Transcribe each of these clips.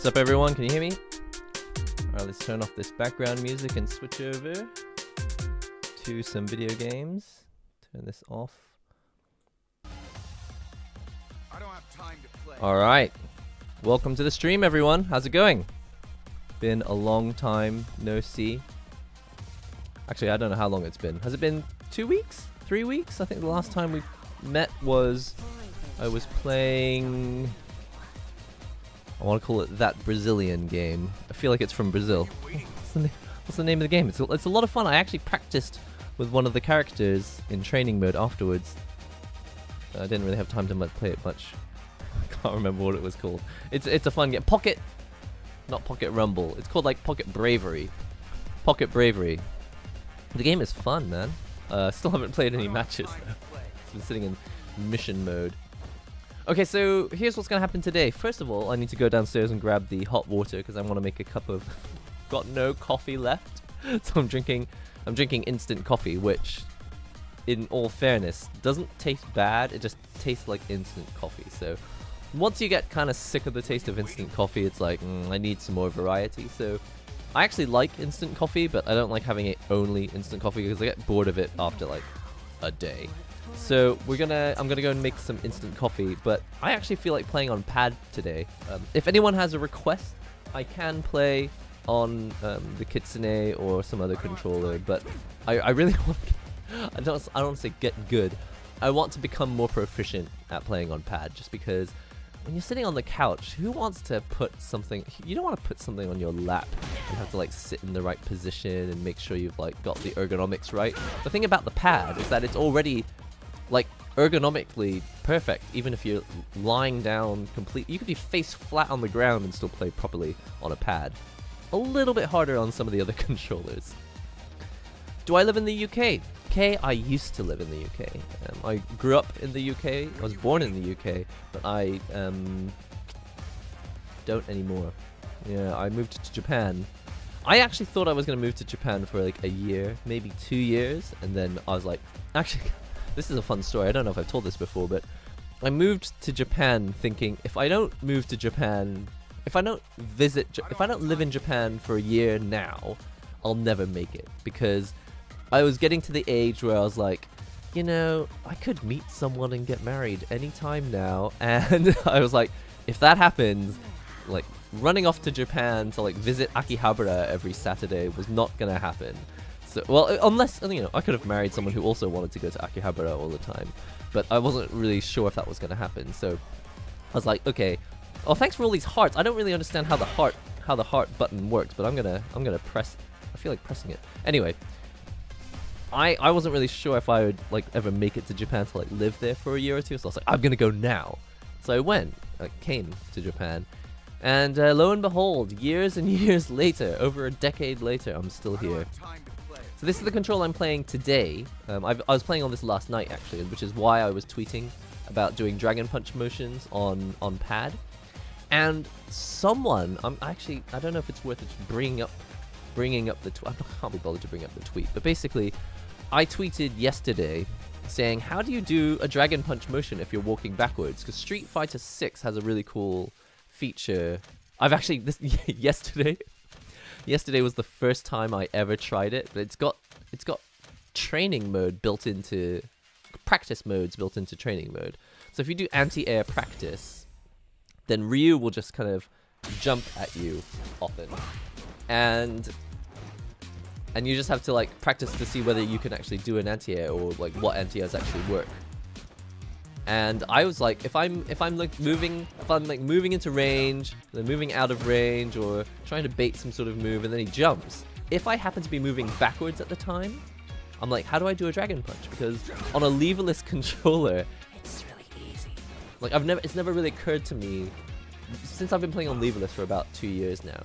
What's up, everyone? Can you hear me? Alright, let's turn off this background music and switch over to some video games. Turn this off. Alright, welcome to the stream, everyone. How's it going? Been a long time no see. Actually, I don't know how long it's been. Has it been 2 weeks? 3 weeks? I think the last time we met was... I was playing... I want to call it That Brazilian Game. I feel like it's from Brazil. What's the name of the game? It's a lot of fun. I actually practiced with one of the characters in training mode afterwards. I didn't really have time to play it much. I can't remember what it was called. It's a fun game. Not Pocket Rumble. It's called like Pocket Bravery. Pocket Bravery. The game is fun, man. Still haven't played any matches though. It's been sitting in mission mode. Okay, so here's what's gonna happen today. First of all, I need to go downstairs and grab the hot water because I want to make a cup of... Got no coffee left, so I'm drinking instant coffee, which, in all fairness, doesn't taste bad. It just tastes like instant coffee. So once you get kind of sick of the taste of instant coffee, it's like I need some more variety. So I actually like instant coffee, but I don't like having it only instant coffee because I get bored of it after like a day. So I'm gonna go and make some instant coffee, but I actually feel like playing on pad today. If anyone has a request, I can play on the Kitsune or some other controller, but I really want I don't want to say get good. I want to become more proficient at playing on pad, just because when you're sitting on the couch, who wants to put something... You don't want to put something on your lap and have to like sit in the right position and make sure you've like got the ergonomics right. The thing about the pad is that it's already like ergonomically perfect. Even if you're lying down you could be face flat on the ground and still play properly on a pad. A little bit harder on some of the other controllers. Do I live in the UK? I used to live in the UK. I grew up in the UK. I was born in the UK, but I don't anymore. Yeah, I moved to Japan. I actually thought I was going to move to Japan for like a year, maybe 2 years, and then I was like, actually, this is a fun story. I don't know if I've told this before, but I moved to Japan thinking if I don't move to Japan, if I don't live in Japan for a year now, I'll never make it, because I was getting to the age where I was like, you know, I could meet someone and get married anytime now. And I was like, if that happens, like running off to Japan to like visit Akihabara every Saturday was not gonna happen. So, well, unless, you know, I could have married someone who also wanted to go to Akihabara all the time, but I wasn't really sure if that was gonna happen. So I was like, okay, oh, thanks for all these hearts. I don't really understand how the heart button works, but I'm gonna press. I feel like pressing it anyway. I wasn't really sure if I would like ever make it to Japan to like live there for a year or two, so I was like, I'm gonna go now. So I went, came to Japan, and lo and behold, years and years later, over a decade later, I'm still here. So this is the control I'm playing today. I was playing on this last night actually, which is why I was tweeting about doing Dragon Punch motions on pad. And someone, I don't know if it's worth it bringing up the tweet. I can't be bothered to bring up the tweet, but basically, I tweeted yesterday saying, how do you do a Dragon Punch motion if you're walking backwards? Because Street Fighter 6 has a really cool feature. I've actually, yesterday was the first time I ever tried it, but it's got training mode built into, practice modes built into training mode. So if you do anti-air practice, then Ryu will just kind of jump at you often. And you just have to like practice to see whether you can actually do an anti-air or like what anti-airs actually work. And I was like, if I'm moving into range, then moving out of range, or trying to bait some sort of move, and then he jumps. If I happen to be moving backwards at the time, I'm like, how do I do a Dragon Punch? Because on a leverless controller, it's really easy. Like it's never really occurred to me since I've been playing on leverless for about 2 years now.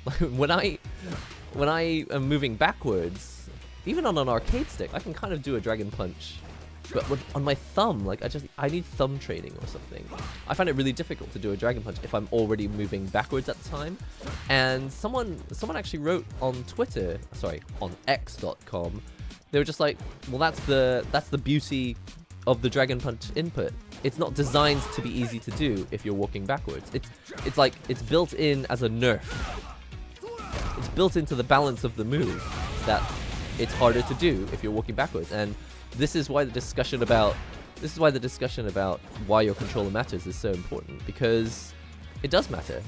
Like when I am moving backwards, even on an arcade stick, I can kind of do a Dragon Punch, but on my thumb, like I need thumb training or something. I find it really difficult to do a Dragon Punch if I'm already moving backwards at the time. And someone actually wrote on Twitter, sorry, on X.com, they were just like, well, that's the beauty of the Dragon Punch input. it's not designed to be easy to do if you're walking backwards. It's like it's built in as a nerf. It's built into the balance of the move that it's harder to do if you're walking backwards. And this is why the discussion about why your controller matters is so important, because it does matter.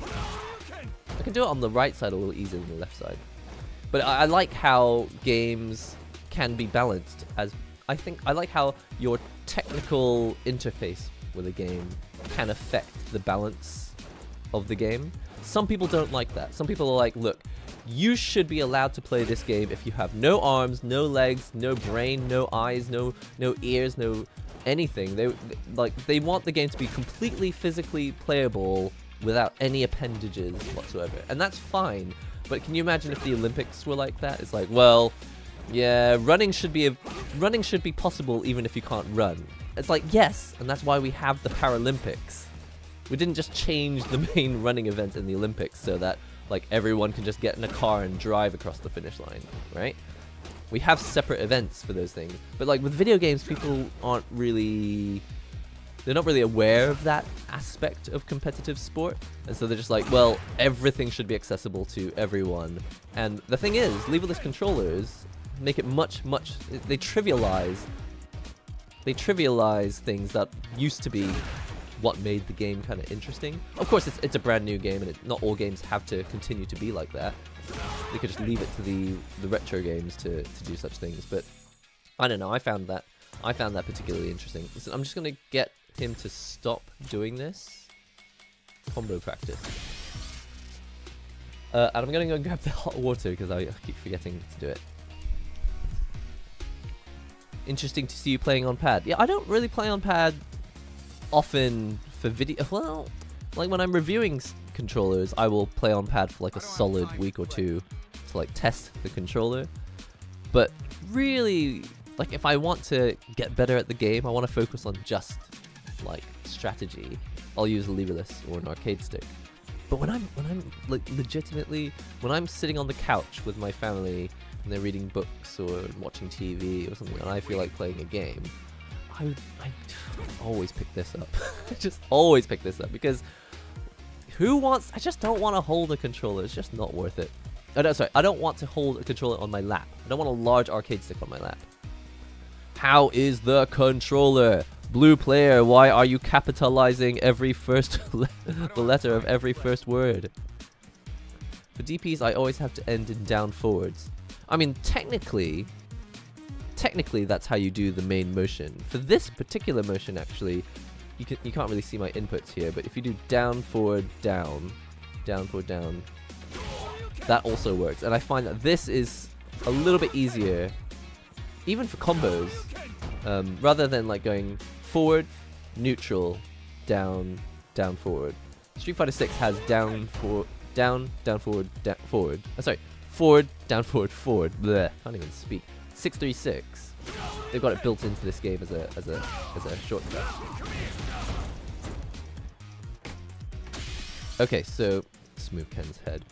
I can do it on the right side a little easier than the left side. But I like how games can be balanced. I like how your technical interface with a game can affect the balance of the game. Some people don't like that. Some people are like, look, you should be allowed to play this game if you have no arms, no legs, no brain, no eyes, no ears, no anything. They want the game to be completely physically playable without any appendages whatsoever. And that's fine. But can you imagine if the Olympics were like that? It's like, well, yeah, running should be possible even if you can't run. It's like, yes, and that's why we have the Paralympics. We didn't just change the main running event in the Olympics so that like everyone can just get in a car and drive across the finish line, right? We have separate events for those things. But like with video games, people aren't really... They're not really aware of that aspect of competitive sport. And so they're just like, well, everything should be accessible to everyone. And the thing is, leverless controllers make it much... They trivialize things that used to be what made the game kind of interesting. Of course, it's a brand new game, and not all games have to continue to be like that. They could just leave it to the retro games to do such things. But I don't know. I found that particularly interesting. Listen, I'm just gonna get him to stop doing this. Combo practice. And I'm gonna go and grab the hot water because I keep forgetting to do it. Interesting to see you playing on pad. Yeah, I don't really play on pad often for video. Well, like when I'm reviewing controllers, I will play on pad for like a solid week or two to like test the controller. But really, like if I want to get better at the game, I want to focus on just like strategy, I'll use a leverless or an arcade stick. But when I'm like legitimately, when I'm sitting on the couch with my family and they're reading books or watching TV or something, and I feel like playing a game, I always pick this up. I just always pick this up because I just don't want to hold a controller. It's just not worth it. Oh, no, sorry. I don't want to hold a controller on my lap. I don't want a large arcade stick on my lap. How is the controller? Blue player, why are you capitalizing every the letter of every first word? For DPs, I always have to end in down forwards. I mean, technically that's how you do the main motion. For this particular motion, actually, you can't really see my inputs here, but if you do down, forward, down, down, forward, down, that also works. And I find that this is a little bit easier, even for combos, rather than like going forward, neutral, down, down, forward. Street Fighter 6 has down, forward, down, forward, forward. Sorry, forward, down, forward, forward. Bleh, can't even speak. 636. They've got it built into this game as a shortcut. Okay, so smooth Ken's head.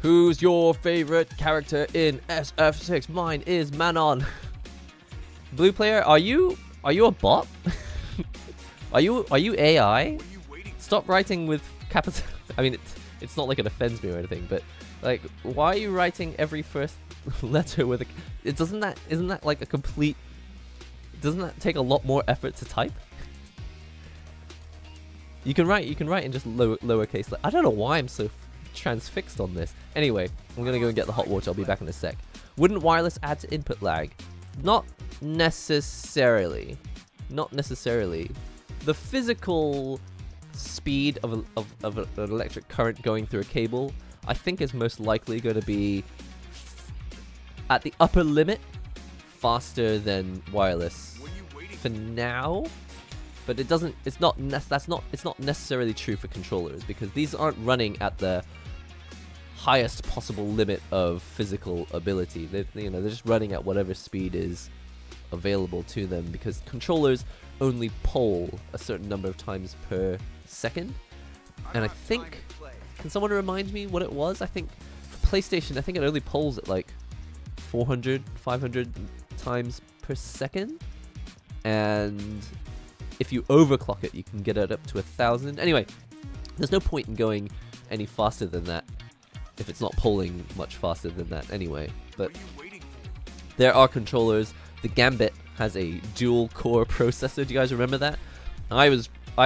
Who's your favorite character in SF6? Mine is Manon. Blue player, are you a bot? Are you AI? Stop writing with capital. I mean, it's not like it offends me or anything, but like, why are you writing every first letter with a? Isn't that like a complete? Doesn't that take a lot more effort to type? You can write in just lowercase. I don't know why I'm so transfixed on this. Anyway, I'm gonna go and get the hot water. I'll be back in a sec. Wouldn't wireless add to input lag? Not necessarily. Not necessarily. The physical speed of an electric current going through a cable, I think, is most likely going to be at the upper limit faster than wireless for now. But it doesn't. It's not necessarily true for controllers because these aren't running at the highest possible limit of physical ability. They're just running at whatever speed is available to them because controllers only poll a certain number of times per second. And I think, can someone remind me what it was? I think for PlayStation, I think it only polls at like 400, 500 times per second. And if you overclock it, you can get it up to 1,000. Anyway, there's no point in going any faster than that if it's not polling much faster than that anyway. But there are controllers. The Gambit has a dual core processor. Do you guys remember that? I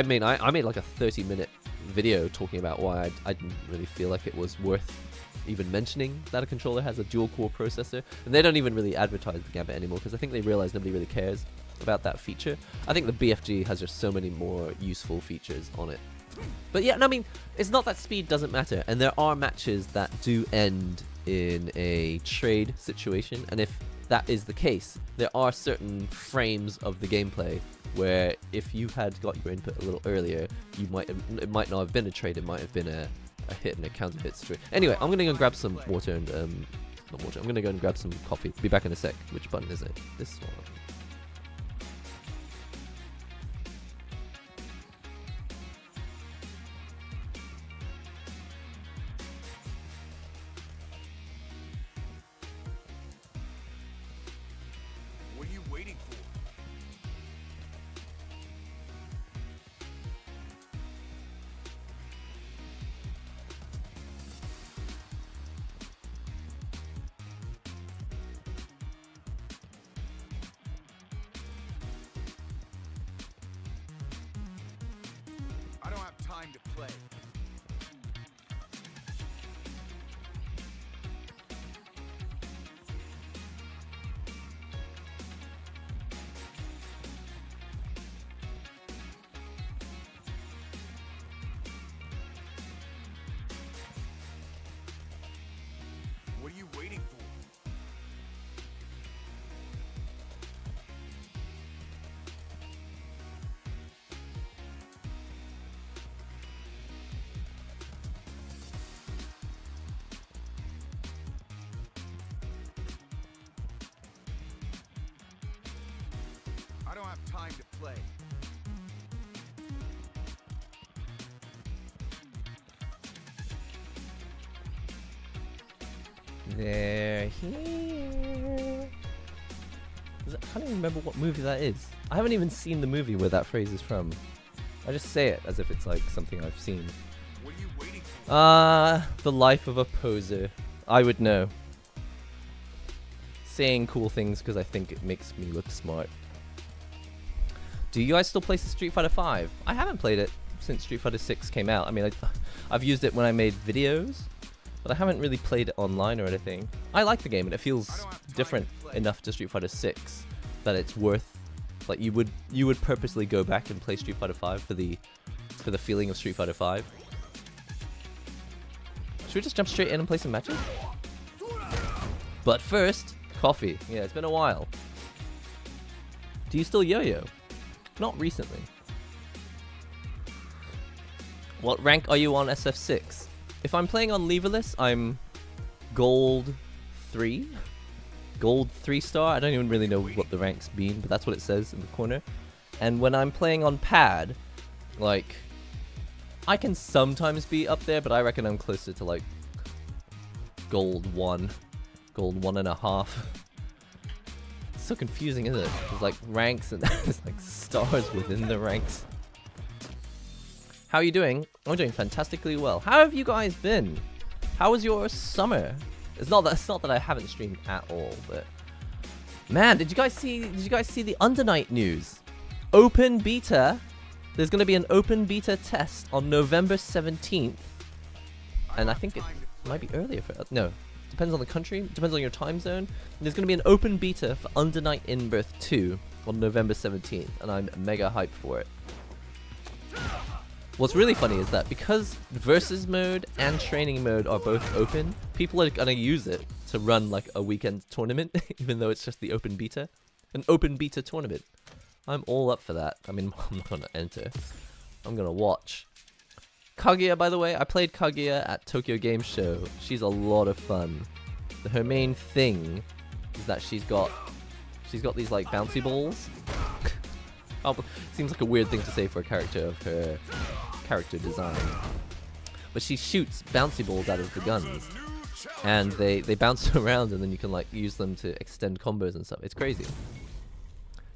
made like a 30-minute video talking about why I didn't really feel like it was worth even mentioning that a controller has a dual core processor. And they don't even really advertise the Gambit anymore because I think they realize nobody really cares about that feature. I think the BFG has just so many more useful features on it. But yeah, no, I mean, it's not that speed doesn't matter, and there are matches that do end in a trade situation, and if that is the case, there are certain frames of the gameplay where if you had got your input a little earlier, it might not have been a trade, it might have been a hit and a counter hit straight. Anyway, I'm gonna go and grab some water and not water. I'm gonna go and grab some coffee. Be back in a sec. Which button is it? This one. Time to play. What are you waiting for? I don't have time to play. They're here. I can't even remember what movie that is. I haven't even seen the movie where that phrase is from. I just say it as if it's like something I've seen. What are you waiting for? The life of a poser. I would know. Saying cool things because I think it makes me look smart. Do you guys still play Street Fighter 5? I haven't played it since Street Fighter 6 came out. I mean, I've used it when I made videos, but I haven't really played it online or anything. I like the game and it feels different enough to Street Fighter 6 that it's worth, like you would purposely go back and play Street Fighter 5 for the feeling of Street Fighter 5. Should we just jump straight in and play some matches? But first, coffee. Yeah, it's been a while. Do you still yo-yo? Not recently. What rank are you on SF6? If I'm playing on Leverless, I'm Gold 3. Gold 3-star. I don't even really know what the ranks mean, but that's what it says in the corner. And when I'm playing on pad, like, I can sometimes be up there, but I reckon I'm closer to like Gold 1. Gold 1.5. It's so confusing, isn't it? There's like ranks and there's like stars within the ranks. How are you doing? I'm doing fantastically well. How have you guys been? How was your summer? It's not that I haven't streamed at all, but man, did you guys see the Undernight news? Open beta. There's going to be an open beta test on November 17th. And I think it might be earlier for no. Depends on the country, depends on your time zone. There's going to be an open beta for Undernight Inbirth 2 on November 17th, and I'm mega hyped for it. What's really funny is that because versus mode and training mode are both open, people are going to use it to run like a weekend tournament, even though it's just the open beta. An open beta tournament. I'm all up for that. I mean, I'm not going to enter. I'm going to watch. Kaguya, by the way, I played Kaguya at Tokyo Game Show. She's a lot of fun. Her main thing is that she's got these like bouncy balls. Oh, seems like a weird thing to say for a character of her character design. But she shoots bouncy balls out of the guns. and they bounce around, and then you can like use them to extend combos and stuff. It's crazy.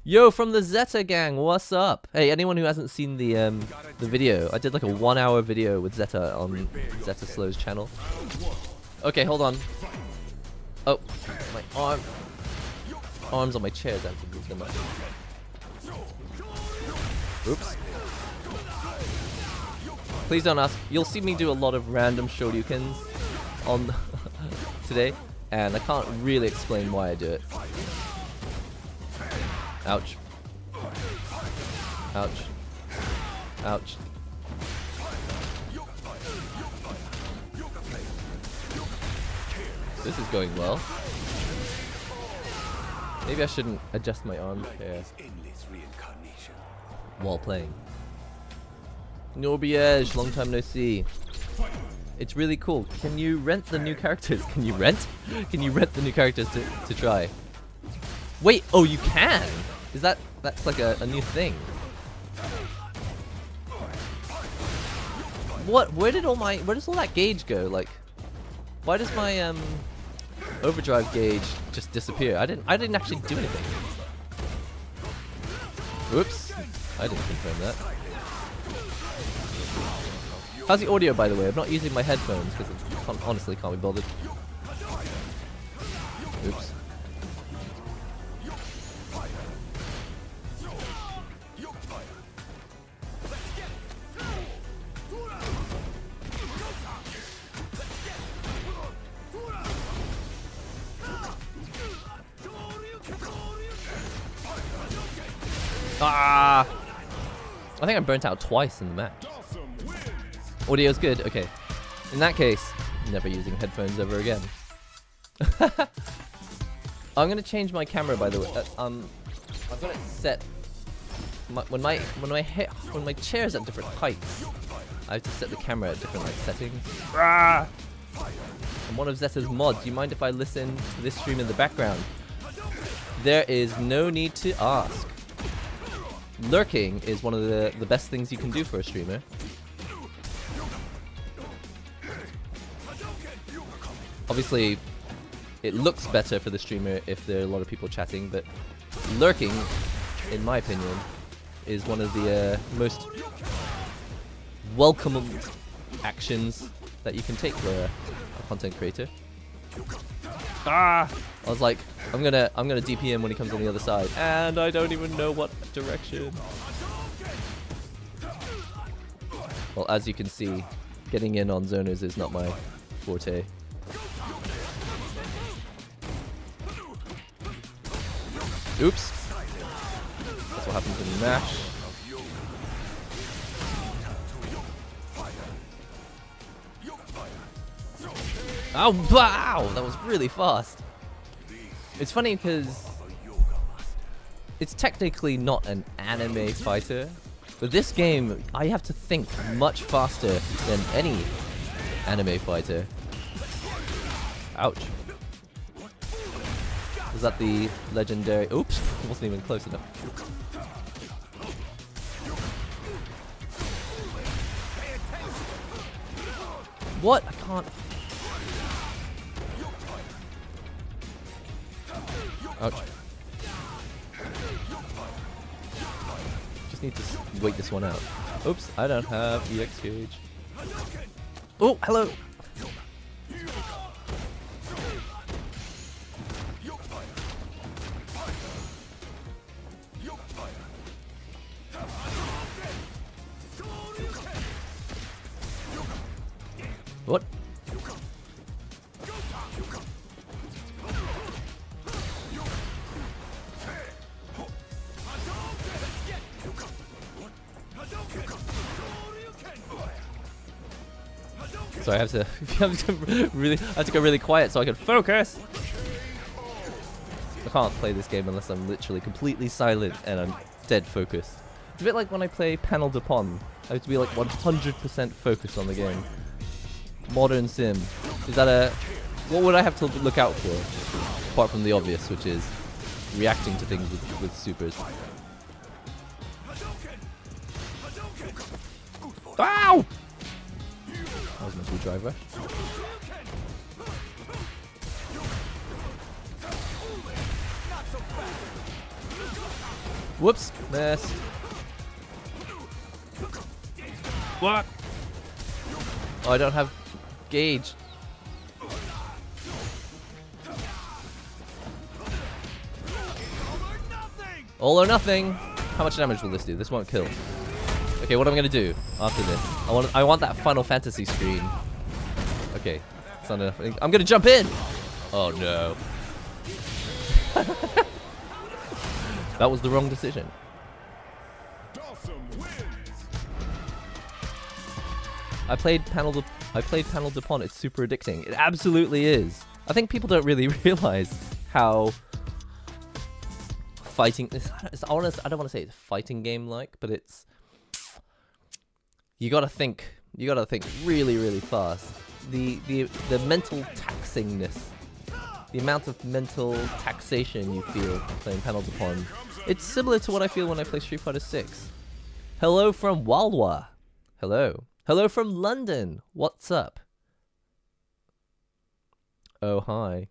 Yo, from the Zeta gang, what's up? Hey, anyone who hasn't seen the video, I did like a 1-hour video with Zeta on Zeta Slow's channel. Okay, hold on. Oh, my arms on my chair. That's a bit much. Oops. Please don't ask. You'll see me do a lot of random shoryukens on today, and I can't really explain why I do it. Ouch. Ouch. Ouch. This is going well. Maybe I shouldn't adjust my arm here while playing. Norbiege, long time no see. It's really cool. Can you rent the new characters? Can you rent? Can you rent the new characters to try? Wait, oh you can? Is that's like a new thing? What? Where does all that gauge go? Like, why does my overdrive gauge just disappear? I didn't actually do anything. Oops, I didn't confirm that. How's the audio, by the way? I'm not using my headphones because I honestly can't be bothered. Oops. Ah! I think I burnt out twice in the match. Audio's good? Okay. In that case, never using headphones ever again. I'm gonna change my camera, by the way. I've got it set. When my chair's at different heights, I have to set the camera at different like settings. Ah! I'm one of Zeta's mods. Do you mind if I listen to this stream in the background? There is no need to ask. Lurking is one of the best things you can do for a streamer. Obviously, it looks better for the streamer if there are a lot of people chatting, but lurking, in my opinion, is one of the most welcome actions that you can take for a content creator. Ah! I was like, I'm gonna DP him when he comes on the other side, and I don't even know what direction. Well, as you can see, getting in on zoners is not my forte. Oops. That's what happens when you mash. Oh, wow! That was really fast. It's funny because it's technically not an anime fighter, but this game, I have to think much faster than any anime fighter. Ouch. Was that the legendary... Oops, wasn't even close enough. What? I can't... Ouch. Just need to wait this one out. Oops, I don't have EX gauge. Oh, hello! What? So I have to go really quiet so I can focus. I can't play this game unless I'm literally completely silent and I'm dead focused. It's a bit like when I play Panel de Pon. I have to be like 100% focused on the game. Modern sim. Is that a... What would I have to look out for? Apart from the obvious, which is reacting to things with supers. Ow! That was my screwdriver. Whoops, missed. What? Oh, I don't have gauge. All or nothing. How much damage will this do? This won't kill. Okay, what am I gonna do after this? I want that Final Fantasy screen. Okay, it's not enough. I'm gonna jump in. Oh no. That was the wrong decision. I played Panel de Pont. It's super addicting. It absolutely is. I think people don't really realize how fighting. It's honest. I don't want to say it's fighting game like, but it's. You gotta think. You gotta think really, really fast. The mental taxingness, the amount of mental taxation you feel playing Panel de Pont. It's similar to what I feel when I play Street Fighter 6. Hello from Walwa. Hello. Hello from London. What's up? Oh, hi.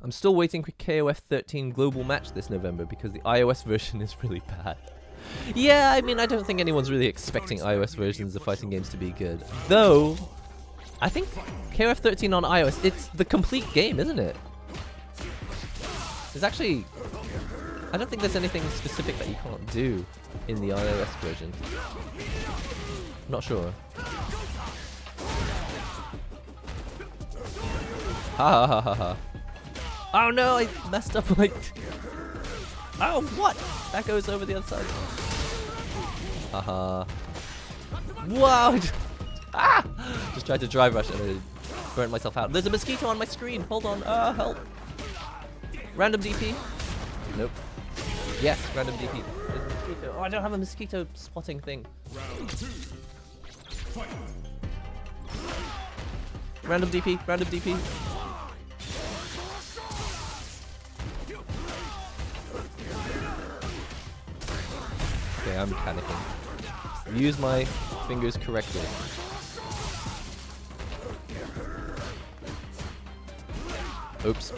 I'm still waiting for KOF 13 global match this November because the iOS version is really bad. Yeah, I mean, I don't think anyone's really expecting iOS versions of fighting games to be good. Though, I think KOF 13 on iOS, it's the complete game, isn't it? There's actually... I don't think there's anything specific that you can't do in the iOS version. Not sure. Ha ha ha ha ha. Oh no, I messed up like... Oh, what? That goes over the other side. Haha. Wow! Ah! Just tried to drive rush and I burnt myself out. There's a mosquito on my screen. Hold on. Help. Random DP. Nope. Yes, random DP. There's a mosquito. Oh, I don't have a mosquito spotting thing. Random DP. Random DP. Okay, I'm panicking. Use my fingers correctly. Oops.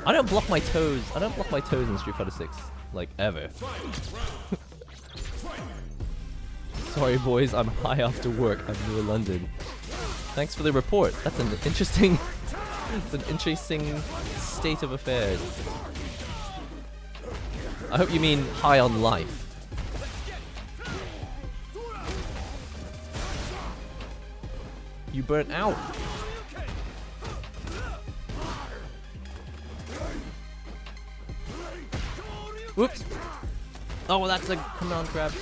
I don't block my toes. I don't block my toes in Street Fighter 6. Like, ever. Sorry, boys. I'm high after work. I'm near London. Thanks for the report. That's an interesting... it's an interesting state of affairs. I hope you mean high on life. You burnt out. Whoops. Oh, well, that's a command grab.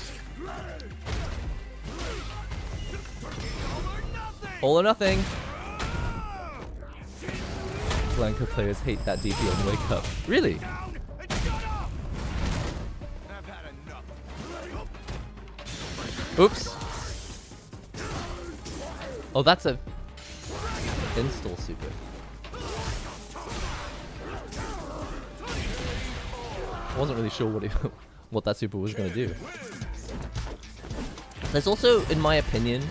All or nothing. Blanco players hate that DP on Wake Up. Really? Oops. Oh, that's a install super. I wasn't really sure what that super was going to do. There's also, in my opinion,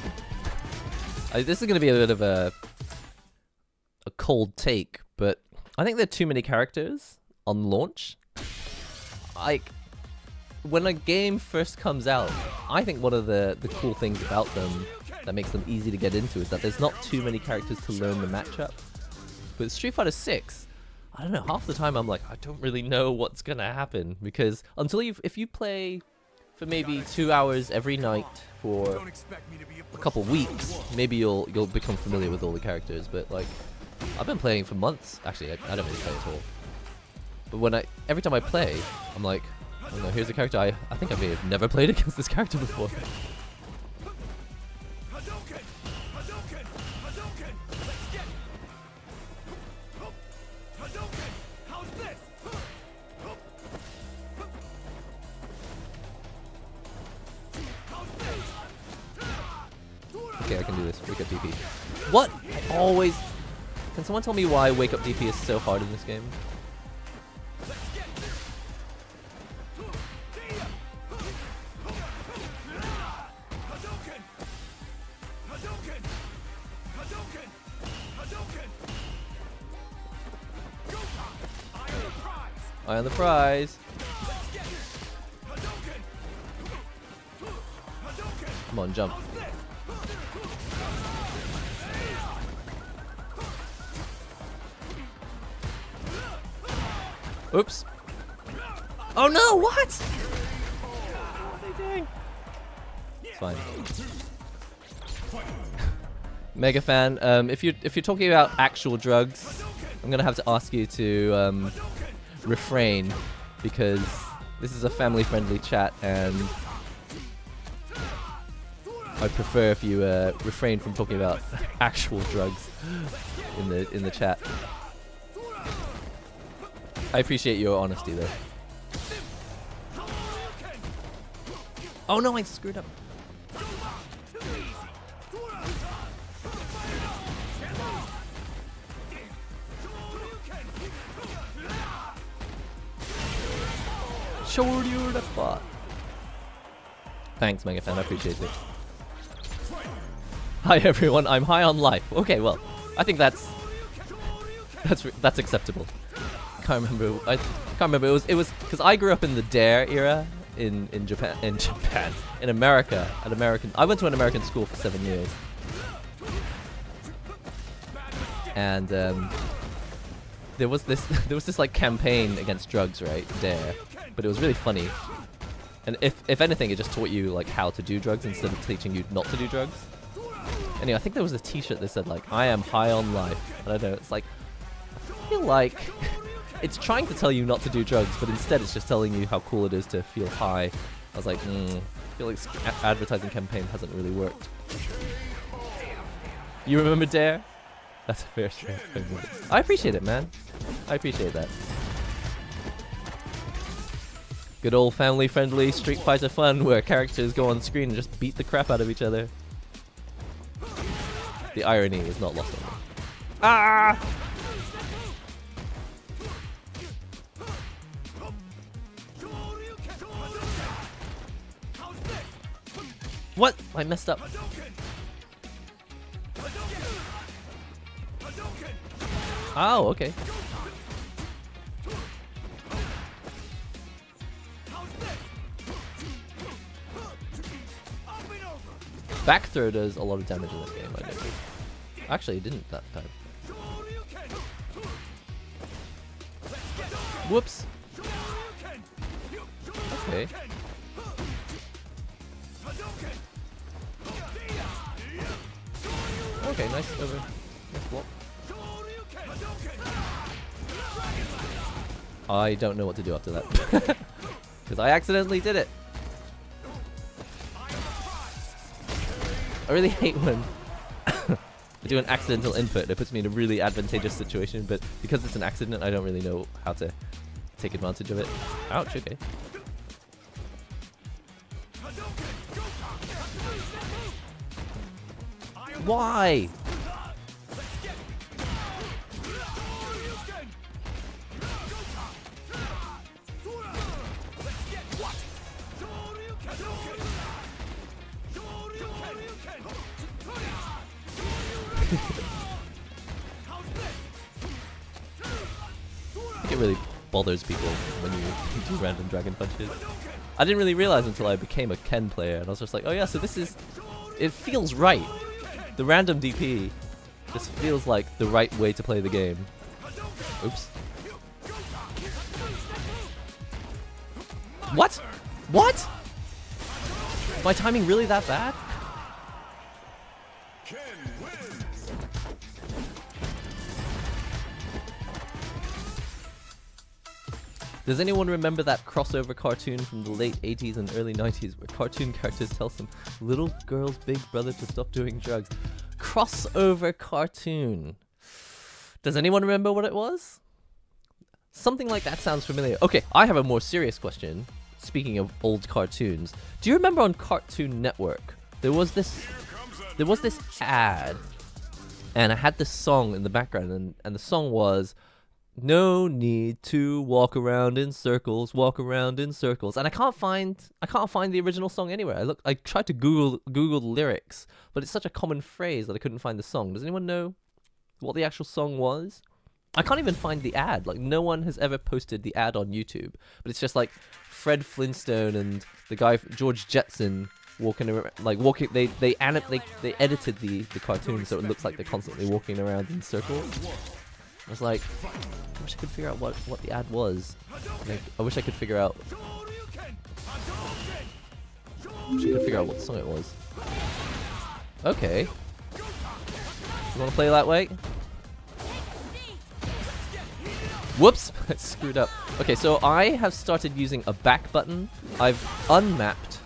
this is going to be a bit of a cold take, but I think there are too many characters on launch. Like, when a game first comes out, I think one of the cool things about them that makes them easy to get into is that there's not too many characters to learn the matchup. But Street Fighter 6, I don't know, half the time I'm like, I don't really know what's gonna happen, because if you play for maybe 2 hours every night for a couple weeks, maybe you'll become familiar with all the characters. But like, I've been playing for months. Actually, I don't really play at all. But every time I play, I'm like, I don't know, here's a character I think I may have never played against this character before. Okay, I can do this. Wake up DP. What? I always... Can someone tell me why wake up DP is so hard in this game? Eye on the prize. Come on, jump. Oops. Oh no, what? What are they doing? It's fine. Mega fan, if you're talking about actual drugs, I'm gonna have to ask you to refrain, because this is a family-friendly chat, and I prefer if you refrain from talking about actual drugs in the chat. I appreciate your honesty, though. Oh no, I screwed up. Showed the spot. Thanks, Megafan, I appreciate it. Hi everyone, I'm high on life. Okay, well, I think that's acceptable. Can't remember. I can't remember. It was because I grew up in the Dare era in America. I went to an American school for 7 years, and there was this like campaign against drugs, right? Dare, but it was really funny. And if anything, it just taught you like how to do drugs instead of teaching you not to do drugs. Anyway, I think there was a T-shirt that said like "I am high on life." I don't know. It's like I feel like it's trying to tell you not to do drugs, but instead it's just telling you how cool it is to feel high. I was like, I feel like this advertising campaign hasn't really worked. You remember Dare? That's a fair share. I appreciate it, man. I appreciate that. Good old family-friendly Street Fighter fun where characters go on screen and just beat the crap out of each other. The irony is not lost on me. Ah! What? I messed up. Oh, okay. Back throw does a lot of damage in this game, I know. Actually, it didn't that time. Whoops. Okay. Okay, nice over. Nice block. I don't know what to do after that. Because I accidentally did it. I really hate when I do an accidental input. It puts me in a really advantageous situation, but because it's an accident, I don't really know how to take advantage of it. Ouch, okay. Why? I think it really bothers people when you do random dragon punches. I didn't really realize until I became a Ken player, and I was just like, oh yeah, so this is... It feels right. The random DP just feels like the right way to play the game. Oops. What? What? Is my timing really that bad? Does anyone remember that crossover cartoon from the late 80s and early 90s where cartoon characters tell some little girl's big brother to stop doing drugs? Crossover cartoon. Does anyone remember what it was? Something like that sounds familiar. Okay, I have a more serious question. Speaking of old cartoons, do you remember on Cartoon Network there was this ad, and it had this song in the background, and the song was "No need to walk around in circles, and I can't find the original song anywhere. I tried to Google the lyrics, but it's such a common phrase that I couldn't find the song. Does anyone know what the actual song was? I can't even find the ad. Like, no one has ever posted the ad on YouTube. But it's just like Fred Flintstone and the guy George Jetson walking around, like walking. They edited the cartoon so it looks like they're constantly walking around in circles. I was like, I wish I could figure out what the ad was. Like, I wish I could figure out. I wish I could figure out what song it was. Okay. You want to play that way? Whoops! I screwed up. Okay, so I have started using a back button. I've unmapped.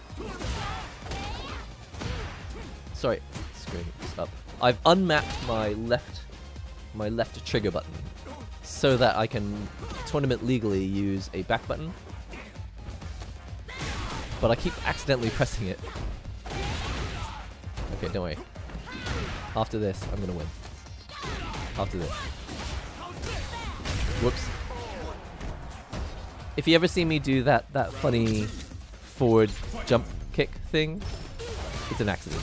Sorry, screwing this up. I've unmapped my left trigger button so that I can tournament legally use a back button. But I keep accidentally pressing it. Okay, don't worry. After this, I'm gonna win. After this. Whoops. If you ever see me do that funny forward jump kick thing, it's an accident.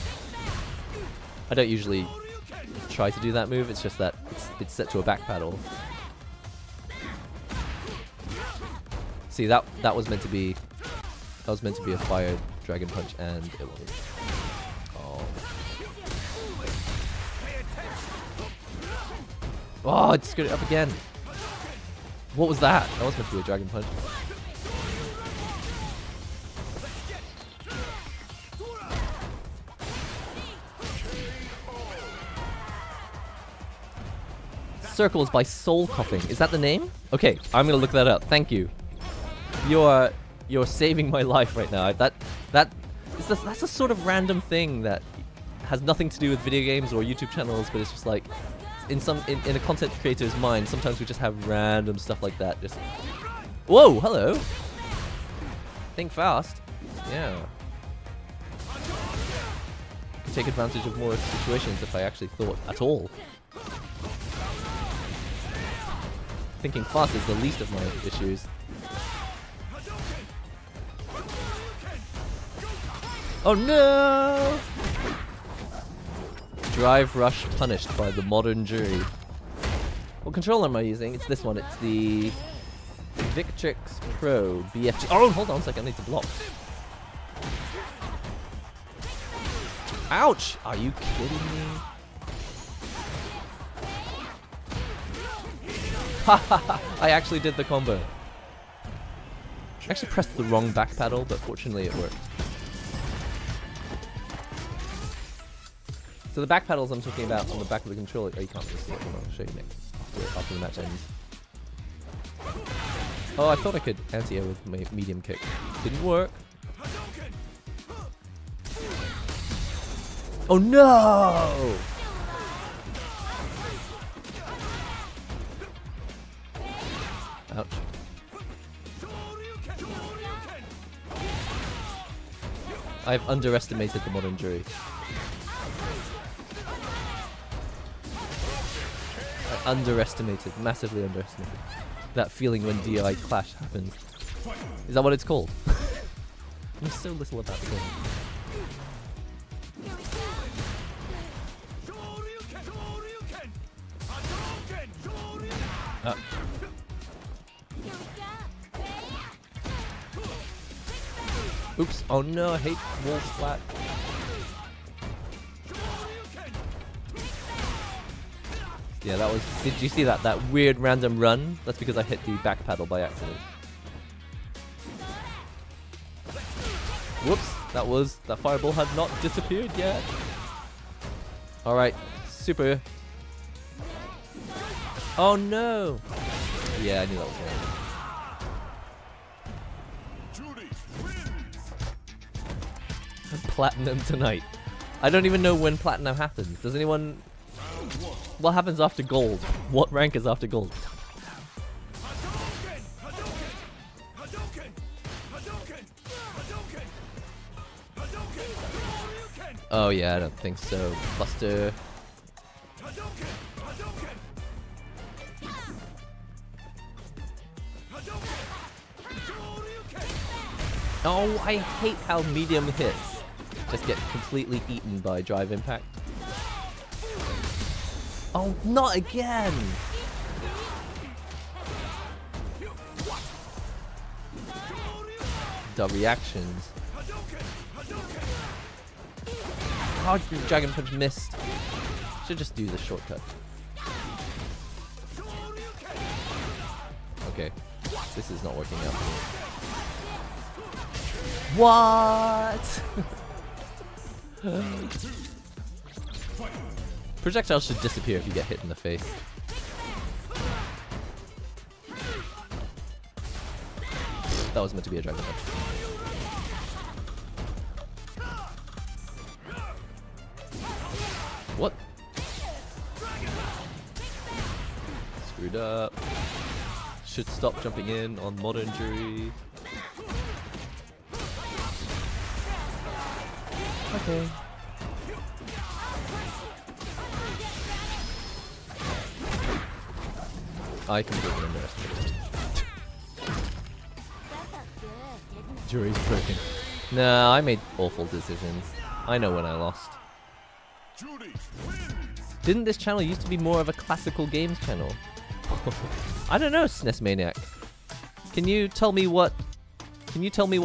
I don't usually try to do that move, it's just that it's set to a back paddle. See, that was meant to be a fire dragon punch, and it wasn't. Oh. Oh, I screwed it up again. What was that? That was meant to be a dragon punch. Circles by Soul Coughing. Is that the name? Okay, I'm gonna look that up. Thank you. You're saving my life right now. That's a sort of random thing that has nothing to do with video games or YouTube channels, but it's just like in a content creator's mind, sometimes we just have random stuff like that. Just whoa, hello. Think fast. Yeah. Could take advantage of more situations if I actually thought at all. Thinking fast is the least of my issues. Oh no! Drive rush punished by the modern jury. What controller am I using? It's this one. It's the Victrix Pro BFG. Oh, hold on a second. I need to block. Ouch! Are you kidding me? I actually did the combo. I actually pressed the wrong back paddle, but fortunately it worked. So the back paddles I'm talking about on the back of the controller. Oh, you can't really see it. I'll show you next after the match ends. Oh, I thought I could anti-air with my medium kick. Didn't work. Oh no! Ouch. I've underestimated the modern jury. Massively underestimated. That feeling when DI clash happens. Is that what it's called? I know so little about the game. Oops. Oh no, I hate wall splat. Yeah, that was... Did you see that? That weird random run? That's because I hit the back paddle by accident. Whoops. That fireball had not disappeared yet. Alright. Super. Oh no! Yeah, I knew that was wrong. Platinum tonight. I don't even know when platinum happens. Does anyone... What happens after gold? What rank is after gold? Oh yeah, I don't think so. Buster. Oh, I hate how medium hits just get completely eaten by drive impact. Oh, not again! our reactions. Oh, Dragon Punch missed. Should just do the shortcut. Okay, this is not working out for me. What? Projectiles should disappear if you get hit in the face. That was meant to be a Dragon Punch. What? Screwed up. Should stop jumping in on Modern Jury. Okay. I completely underestimated it. Jury's broken. Nah, I made awful decisions. I know when I lost. Didn't this channel used to be more of a classical games channel? I don't know, SNES Maniac. Can you tell me what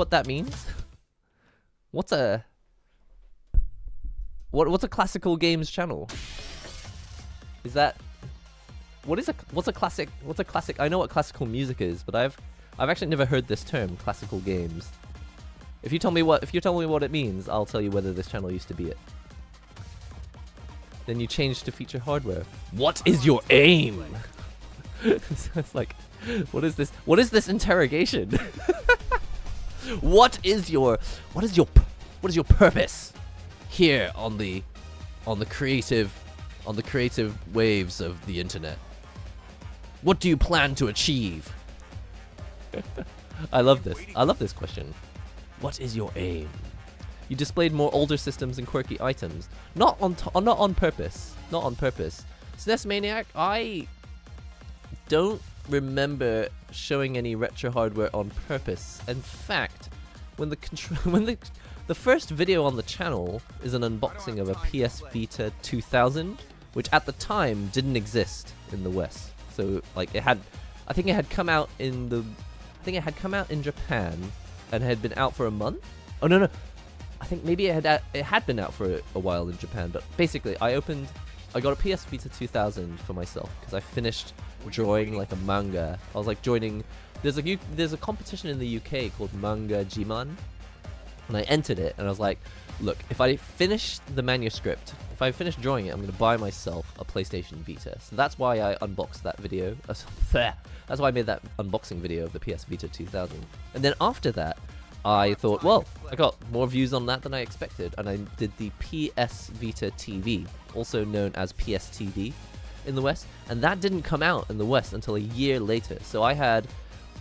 that means? What's a classical games channel? Is that what's a classic? I know what classical music is, but I've actually never heard this term, classical games. If you tell me what it means, I'll tell you whether this channel used to be it. Then you change to feature hardware. What is your aim? So it's like, what is this? What is this interrogation? What is your purpose here on the creative waves of the internet? What do you plan to achieve? I love this. I love this question. What is your aim? You displayed more older systems and quirky items. Not on purpose. Not on purpose. SNES Maniac, I don't remember showing any retro hardware on purpose. In fact, when the first video on the channel is an unboxing of a PS Vita 2000, which at the time didn't exist in the West. So like I think it had come out in Japan and had been out for a month. Oh no. I think maybe it had been out for a while in Japan, but basically I got a PS Vita 2000 for myself because I finished drawing like a manga. I was like joining, there's a competition in the UK called Manga Jiman, and I entered it and I was like, look, if I finish the manuscript, if I finish drawing it, I'm going to buy myself a PlayStation Vita. So that's why I unboxed that video. That's why I made that unboxing video of the PS Vita 2000. And then after that, I thought, well, I got more views on that than I expected, and I did the PS Vita TV, also known as PSTV, in the West, and that didn't come out in the West until a year later. So I had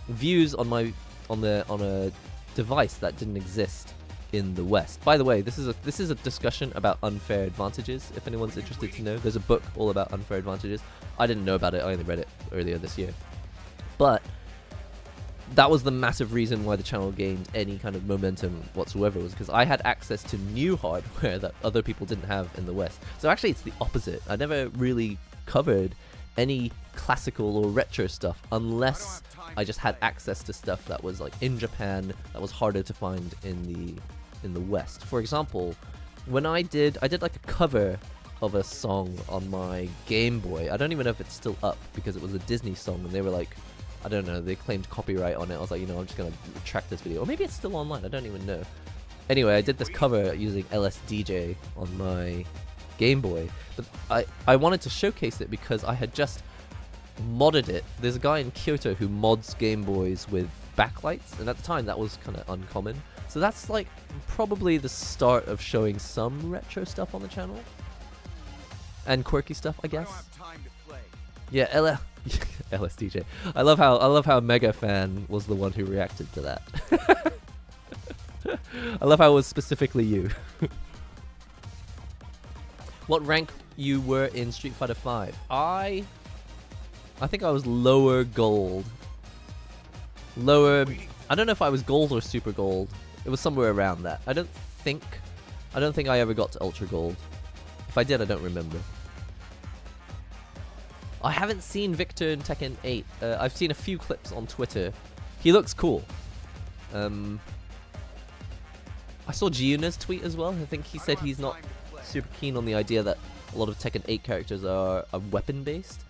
views on a device that didn't exist in the West. By the way, this is a discussion about unfair advantages. If anyone's interested to know, there's a book all about unfair advantages. I didn't know about it. I only read it earlier this year, but that was the massive reason why the channel gained any kind of momentum whatsoever, was because I had access to new hardware that other people didn't have in the West. So actually it's the opposite. I never really covered any classical or retro stuff unless I just had access to stuff that was like in Japan that was harder to find in the West. For example, when I did like a cover of a song on my Game Boy. I don't even know if it's still up because it was a Disney song and they were like, I don't know, they claimed copyright on it. I was like, you know, I'm just going to retract this video. Or maybe it's still online, I don't even know. Anyway, I did this cover using LSDJ on my Game Boy. But I wanted to showcase it because I had just modded it. There's a guy in Kyoto who mods Game Boys with backlights, and at the time that was kind of uncommon. So that's like probably the start of showing some retro stuff on the channel. And quirky stuff, I guess. Yeah, LSDJ. I love how Mega Fan was the one who reacted to that. I love how it was specifically you. What rank you were in Street Fighter V? I think I was lower gold. Lower. I don't know if I was gold or super gold. It was somewhere around that. I don't think I ever got to ultra gold. If I did, I don't remember. I haven't seen Victor in Tekken 8. I've seen a few clips on Twitter. He looks cool. I saw Giuna's tweet as well. I think he said he's not super keen on the idea that a lot of Tekken 8 characters are weapon based.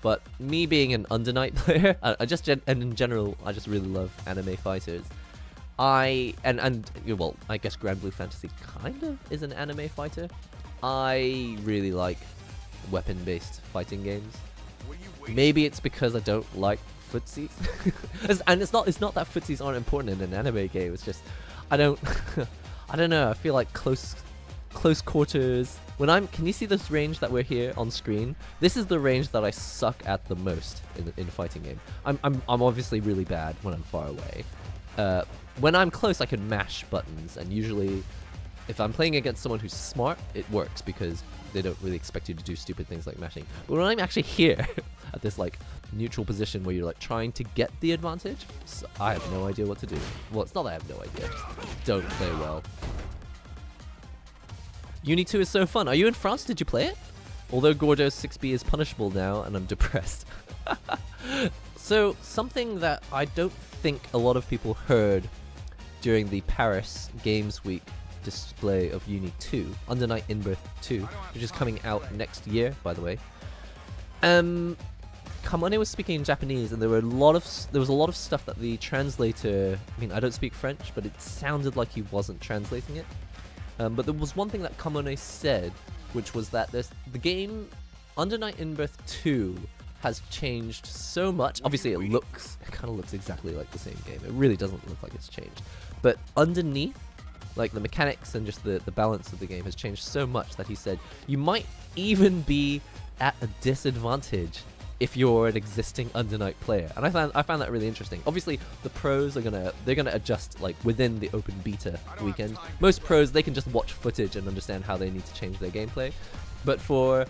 But me being an Under Night player, and in general, I just really love anime fighters. I guess Grand Blue Fantasy kind of is an anime fighter. I really like weapon-based fighting games. Maybe it's because I don't like footsies, and it's not that footsies aren't important in an anime game. It's just I don't know. I feel like close quarters. Can you see this range that we're here on screen? This is the range that I suck at the most in a fighting game. I'm obviously really bad when I'm far away. When I'm close, I can mash buttons, and usually, if I'm playing against someone who's smart, it works because they don't really expect you to do stupid things like mashing. But when I'm actually here at this like neutral position where you're like trying to get the advantage, so I have no idea what to do. Well, it's not that I have no idea, I just don't play well. Uni 2 is so fun. Are you in France? Did you play it? Although Gordo's 6B is punishable now, and I'm depressed. So, something that I don't think a lot of people heard during the Paris Games Week display of Uni 2, Under Night In-Birth 2, which is coming out next year, by the way. Kamane was speaking in Japanese, and there was a lot of stuff that the translator. I mean, I don't speak French, but it sounded like he wasn't translating it. But there was one thing that Kamane said, which was that the game Under Night In-Birth 2 has changed so much. Obviously, it kind of looks exactly like the same game. It really doesn't look like it's changed. But underneath, like the mechanics and just the balance of the game has changed so much that he said you might even be at a disadvantage if you're an existing Under Night player. And I found that really interesting. Obviously, the pros they're gonna adjust like within the open beta weekend. Most pros, they can just watch footage and understand how they need to change their gameplay. But for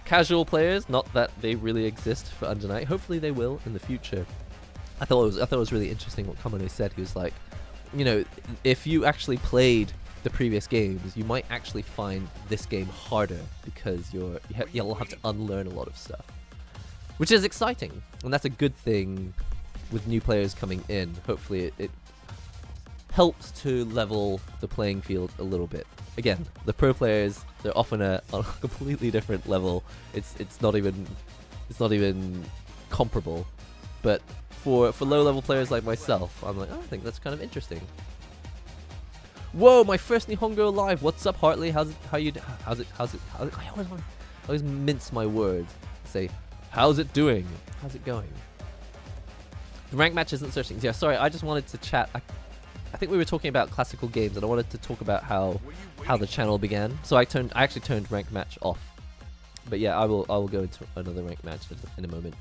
casual players, not that they really exist for Under Night, hopefully they will in the future. I thought it was really interesting what Kamane said. He was like, you know, if you actually played the previous games, you might actually find this game harder because you'll have to unlearn a lot of stuff. Which is exciting, and that's a good thing with new players coming in. Hopefully it helps to level the playing field a little bit. Again, the pro players, they're often on a completely different level. It's not even comparable. But for low level players like myself, I'm like, oh, I think that's kind of interesting. Whoa, my first Nihongo live. What's up, Hartley? How's it? I always mince my words. Say, how's it doing? How's it going? The rank match isn't searching. Yeah, sorry, I just wanted to chat. I think we were talking about classical games, and I wanted to talk about how the channel began. So I actually turned rank match off. But yeah, I will go into another rank match in a moment.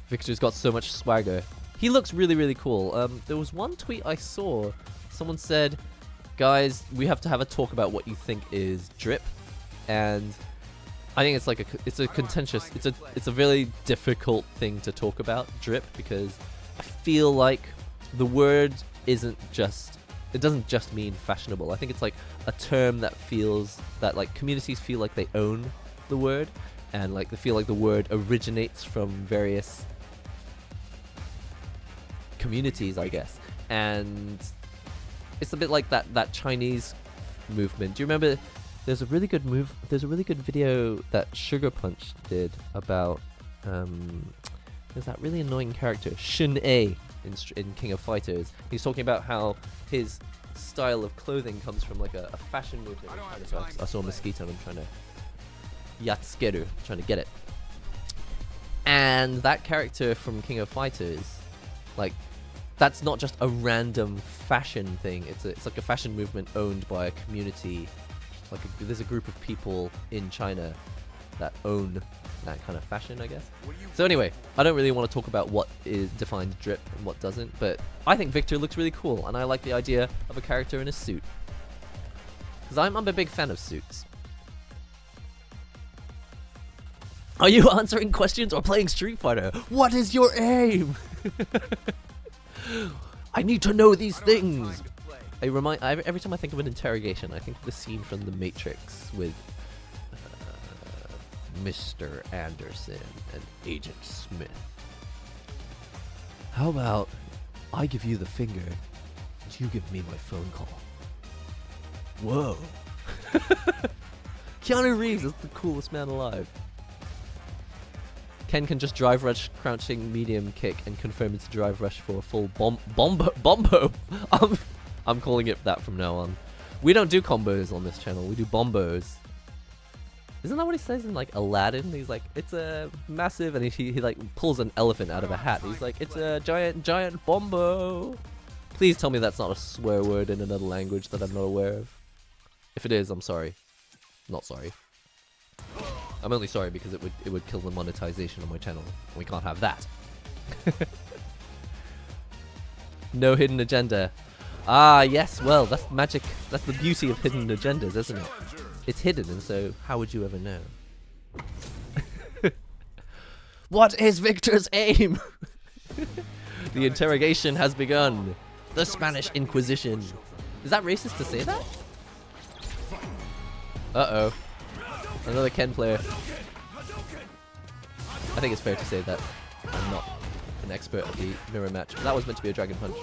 Victor's got so much swagger. He looks really, really cool. There was one tweet I saw. Someone said, guys, we have to have a talk about what you think is drip. And I think it's a really difficult thing to talk about, drip, because I feel like the word doesn't just mean fashionable. I think it's like a term that like communities feel like they own the word, and like they feel like the word originates from various communities, I guess. And it's a bit like that Chinese movement. Do you remember? There's a really good video that Sugar Punch did about there's that really annoying character Shin A in King of Fighters. He's talking about how his style of clothing comes from like a fashion movement. I saw a mosquito and I'm trying to Yatsukeru, trying to get it. And that character from King of Fighters, like, that's not just a random fashion thing. It's like a fashion movement owned by a community. Like there's a group of people in China that own that kind of fashion, I guess. So anyway, I don't really want to talk about what defines drip and what doesn't, but I think Victor looks really cool, and I like the idea of a character in a suit. Because I'm a big fan of suits. Are you answering questions or playing Street Fighter? What is your aim? I need to know these things. Every time I think of an interrogation, I think of the scene from The Matrix with Mr. Anderson and Agent Smith. How about I give you the finger You give me my phone call. Whoa. Keanu Reeves is the coolest man alive. Ken can just drive rush, crouching, medium kick, and confirm it's a drive rush for a full bombo. I'm calling it that from now on. We don't do combos on this channel. We do bombos. Isn't that what he says in like Aladdin? He's like, it's a massive, and he like pulls an elephant out of a hat. He's like, it's a giant bombo. Please tell me that's not a swear word in another language that I'm not aware of. If it is, I'm sorry. Not sorry. I'm only sorry because it would kill the monetization on my channel. We can't have that. No hidden agenda. Ah, yes. Well, that's magic. That's the beauty of hidden agendas, isn't it? It's hidden, and so how would you ever know? What is Victor's aim? The interrogation has begun. The Spanish Inquisition. Is that racist to say that? Uh-oh. Another Ken player. I think it's fair to say that I'm not an expert at the mirror match. That was meant to be a dragon punch.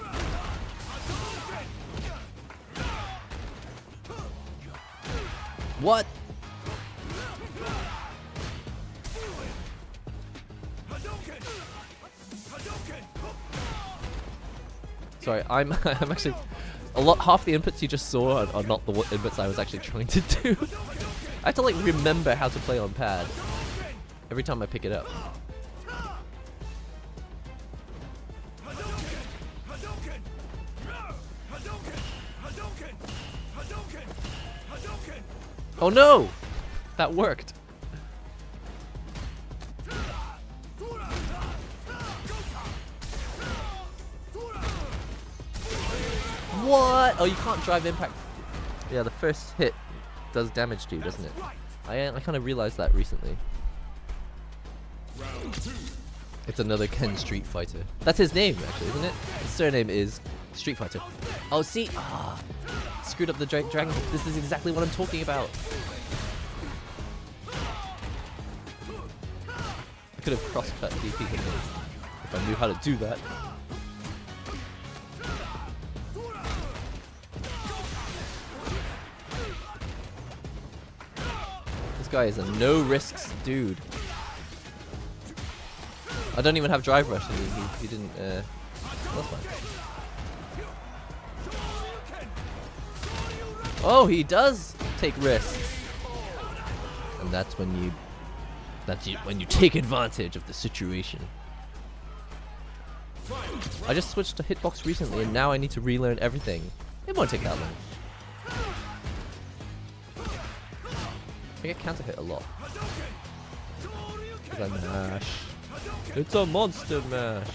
What? Sorry, I'm actually half the inputs you just saw are not the inputs I was actually trying to do. I have to like remember how to play on pad every time I pick it up. Oh no! That worked. What? Oh, you can't drive impact. Yeah, the first hit does damage to you, doesn't it? I kind of realized that recently. It's another Ken Street Fighter. That's his name, actually, isn't it? His surname is Street Fighter. Oh, see? Ah, screwed up the dragon. This is exactly what I'm talking about. I could have cross-cut DP him if I knew how to do that. This guy is a no-risks dude. I don't even have drive rush, and he didn't. That's fine. Oh, he does take risks, and that's when you take advantage of the situation. I just switched to hitbox recently, and now I need to relearn everything. It won't take that long. I get counter hit a lot because I mash. It's a monster mash.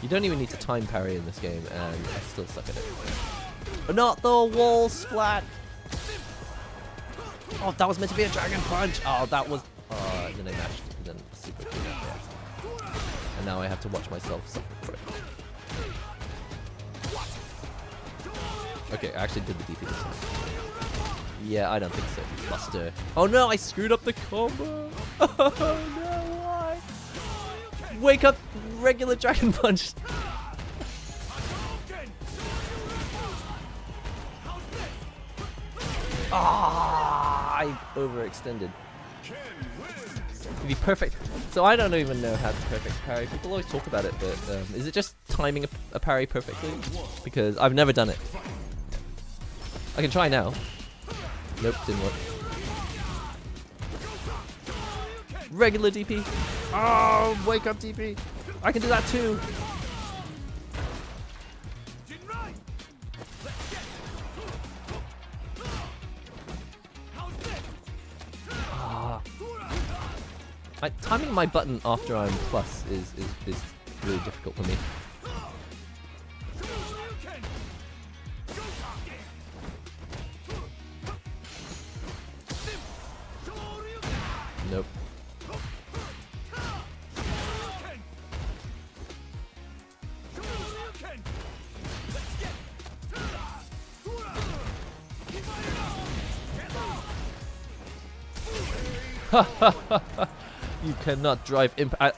You don't even need to time parry in this game, and I still suck at it. But not the wall splat. Oh, that was meant to be a dragon punch. Oh, that was. And then I mashed, and then super kick out. And now I have to watch myself suffer for it. Okay, I actually did the DP this time. Yeah, I don't think so. Buster. Oh no, I screwed up the combo. Oh no, why? Wake up, regular dragon punch. Ah, I overextended. It'd be perfect. So I don't even know how to perfect parry. People always talk about it, but is it just timing a parry perfectly? Because I've never done it. I can try now. Nope, didn't work. Regular DP. Oh, wake up DP. I can do that too. Timing my button after I'm plus is really difficult for me. Nope. You cannot drive impact.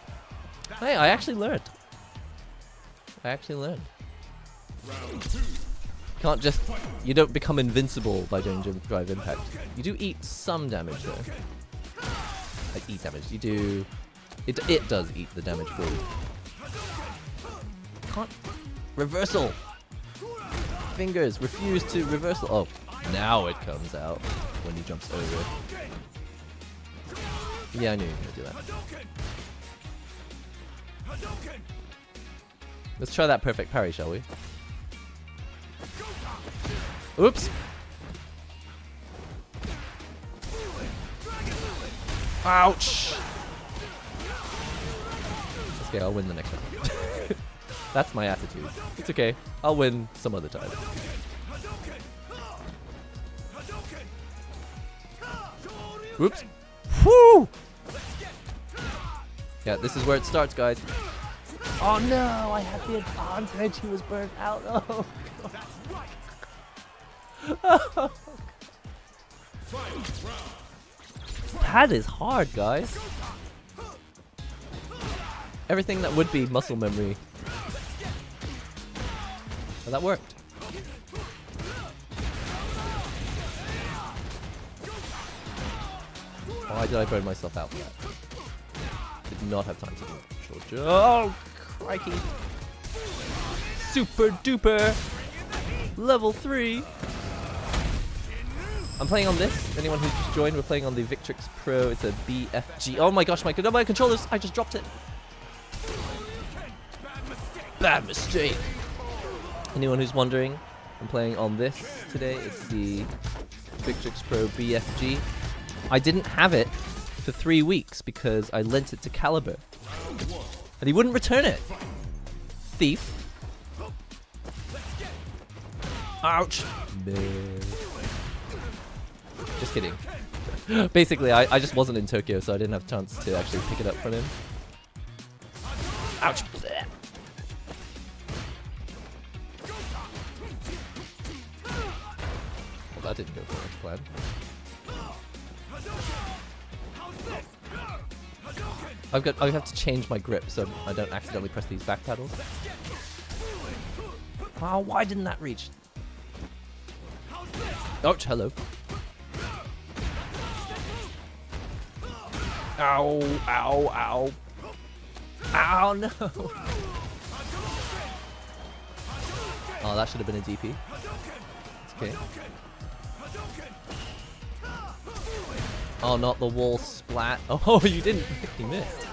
Hey, I actually learned. I actually learned. Can't just... You don't become invincible by doing jump drive impact. You do eat some damage though. Like eat damage. You do... It does eat the damage for you. Can't... Reversal! Fingers refuse to reversal. Oh, now it comes out when he jumps over. Yeah, I knew you were gonna do that. Let's try that perfect parry, shall we? Oops! Ouch! Okay, I'll win the next round. That's my attitude. It's okay. I'll win some other time. Oops! Whoo! Yeah, this is where it starts, guys. Oh no, I had the advantage. He was burnt out. Oh, God. That is hard, guys. Everything that would be muscle memory. Well, that worked. Why did I burn myself out for that? Did not have time to do it. Short jump. Oh, crikey. Super duper. Level 3. I'm playing on this. Anyone who's just joined, we're playing on the Victrix Pro. It's a BFG. Oh my gosh, my controllers. I just dropped it. Bad mistake. Anyone who's wondering, I'm playing on this today. It's the Victrix Pro BFG. I didn't have it for 3 weeks because I lent it to Caliber. And he wouldn't return it. Thief. Ouch. Just kidding. Basically, I just wasn't in Tokyo, so I didn't have a chance to actually pick it up from him. Ouch. Well, that didn't go according to plan. I have to change my grip so I don't accidentally press these back paddles. Wow, why didn't that reach? Ouch, hello. Ow, ow, ow. Ow, no. Oh, that should have been a DP. It's okay. Oh, not the wall splat. Oh, you didn't. You missed.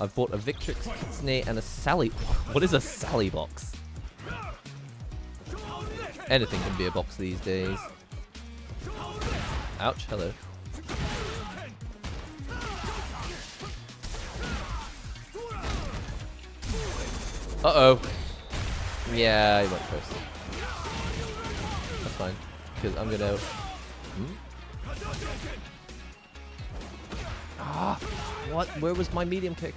I've bought a Victrix, Kitsune, and a Sally. What is a Sally box? Anything can be a box these days. Ouch, hello. Uh-oh. Yeah, he went first. That's fine. Because I'm gonna... Ah! What? Where was my medium kick?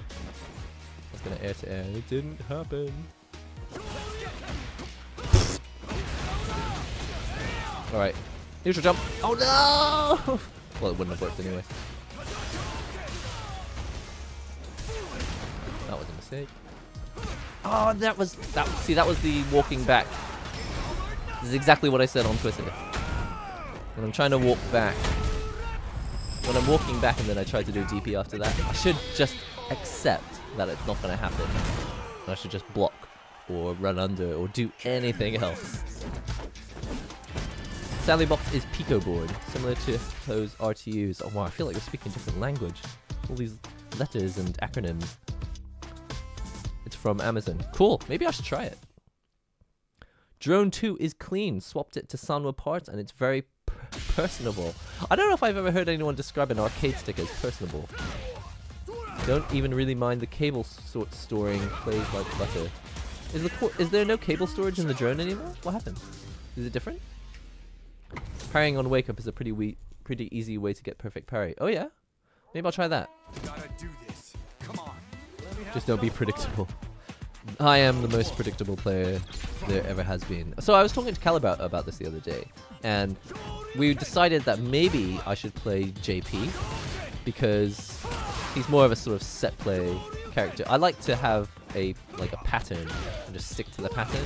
I was gonna air to air. It didn't happen. Alright. Neutral jump. Oh no! Well, it wouldn't have worked anyway. That was a mistake. Oh, that was the walking back. This is exactly what I said on Twitter. When I'm trying to walk back. When I'm walking back and then I try to do a DP after that, I should just accept that it's not going to happen. And I should just block or run under or do anything else. Sally box is Pico board, similar to those RTUs. Oh wow, I feel like we're speaking a different language. All these letters and acronyms. It's from Amazon. Cool, maybe I should try it. Drone 2 is clean. Swapped it to Sanwa parts and it's very personable. I don't know if I've ever heard anyone describe an arcade stick as personable. Don't even really mind the cable storing. Plays like butter. Is there no cable storage in the drone anymore? What happened? Is it different? Parrying on wake up is a pretty easy way to get perfect parry. Oh yeah? Maybe I'll try that. Gotta do this. Come on. Just don't be predictable. I am the most predictable player there ever has been. So I was talking to Cal about this the other day, and we decided that maybe I should play JP because he's more of a sort of set play character. I like to have a pattern and just stick to the pattern.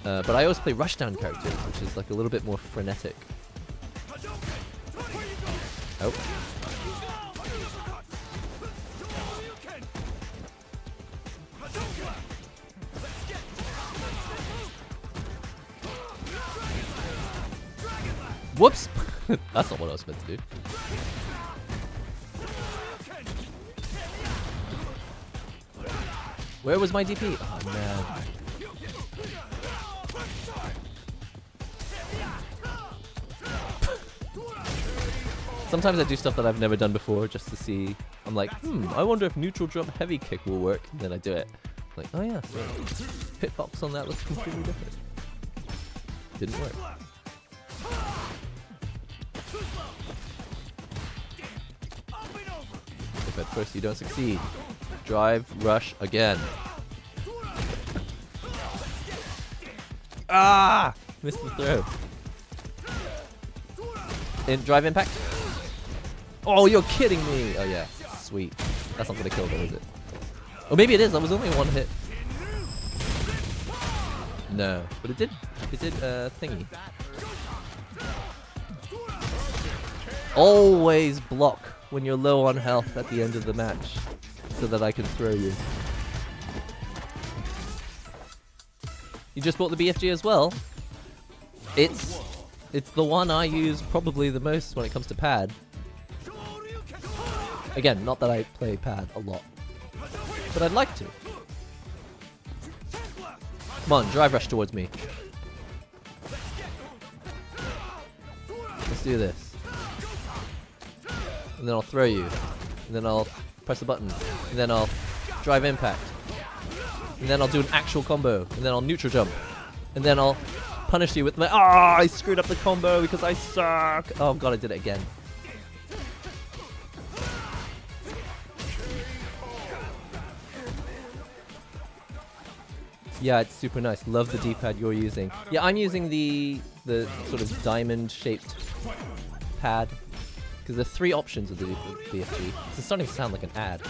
But I always play rushdown characters, which is like a little bit more frenetic. Oh. Whoops! That's not what I was meant to do. Where was my DP? Oh man. Sometimes I do stuff that I've never done before just to see. I'm like, I wonder if neutral jump heavy kick will work. And then I do it. I'm like, oh yeah, hitbox on that looks completely different. Didn't work. If at first you don't succeed, drive, rush again. Ah! Missed the throw. Drive impact. Oh, you're kidding me! Oh yeah, sweet. That's not gonna kill them, is it? Oh, maybe it is. That was only one hit. No, but it did. It did thingy. Always block when you're low on health at the end of the match, so that I can throw you. You just bought the BFG as well. It's the one I use probably the most when it comes to pad. Again, not that I play pad a lot, but I'd like to. Come on, drive rush towards me. Let's do this. And then I'll throw you. And then I'll press the button. And then I'll drive impact. And then I'll do an actual combo. And then I'll neutral jump. And then I'll punish you with my... Ah, I screwed up the combo because I suck. Oh god, I did it again. Yeah, it's super nice. Love the D-pad you're using. Yeah, I'm using the sort of diamond-shaped pad. Because there's 3 options of the BFG. It's starting to sound like an ad.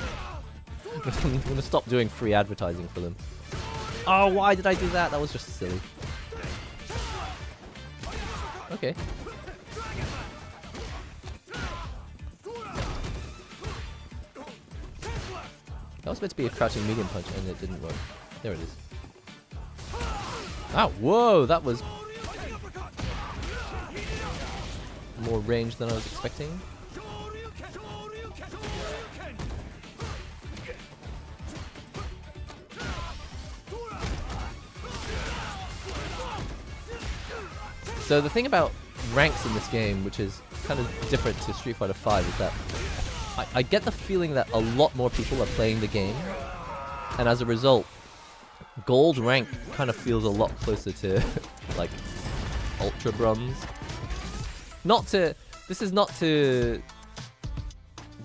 I'm going to stop doing free advertising for them. Oh, why did I do that? That was just silly. Okay. That was meant to be a crouching medium punch and it didn't work. There it is. Ah, whoa, that was more range than I was expecting. So the thing about ranks in this game, which is kind of different to Street Fighter V, is that I get the feeling that a lot more people are playing the game, and as a result, gold rank kind of feels a lot closer to like ultra bronze. This is not to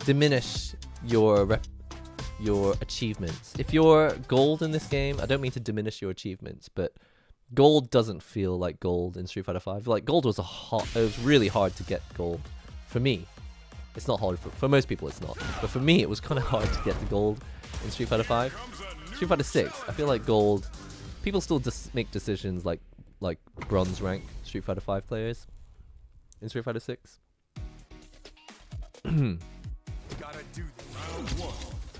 diminish your achievements. If you're gold in this game, I don't mean to diminish your achievements, but gold doesn't feel like gold in Street Fighter V. Like gold was it was really hard to get gold. For me, it's not hard for most people. It's not, but for me, it was kind of hard to get the gold in Street Fighter V. Street Fighter 6, I feel like gold. People still make decisions like bronze rank Street Fighter 5 players in Street Fighter 6.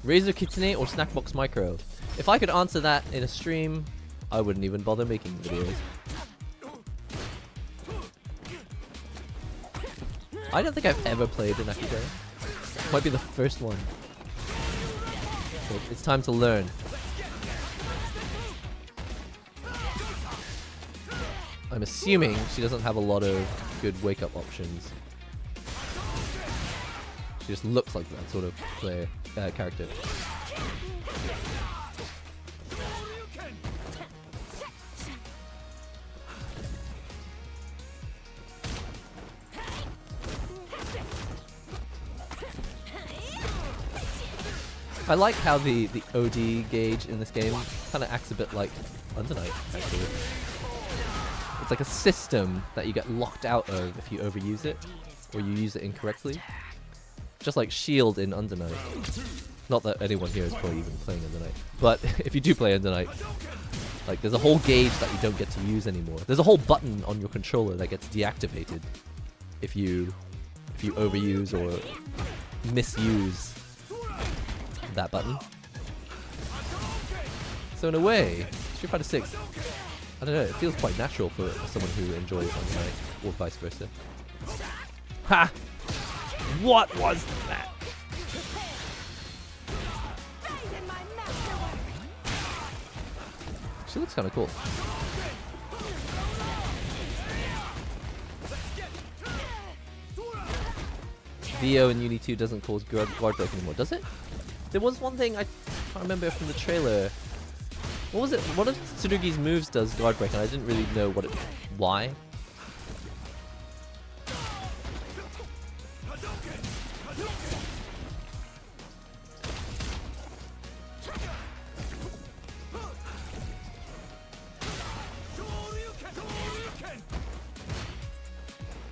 Razor Kitsune or Snackbox Micro? If I could answer that in a stream, I wouldn't even bother making videos. I don't think I've ever played an Akiko. Might be the first one. So it's time to learn. I'm assuming she doesn't have a lot of good wake-up options. She just looks like that sort of character. I like how the OD gauge in this game kind of acts a bit like Under Night, actually. It's like a system that you get locked out of if you overuse it, or you use it incorrectly. Just like shield in Under Night. Not that anyone here is probably even playing Under Night, but if you do play Under Night, like there's a whole gauge that you don't get to use anymore. There's a whole button on your controller that gets deactivated if you overuse or misuse that button. So in a way, Street Fighter 6, I don't know, it feels quite natural for someone who enjoys Under Night, or vice versa. Ha! What was that? She looks kind of cool. VO in Uni 2 doesn't cause guard break anymore, does it? There was one thing I can't remember from the trailer. What was it? One of Tsurugi's moves does guard break, and I didn't really know why.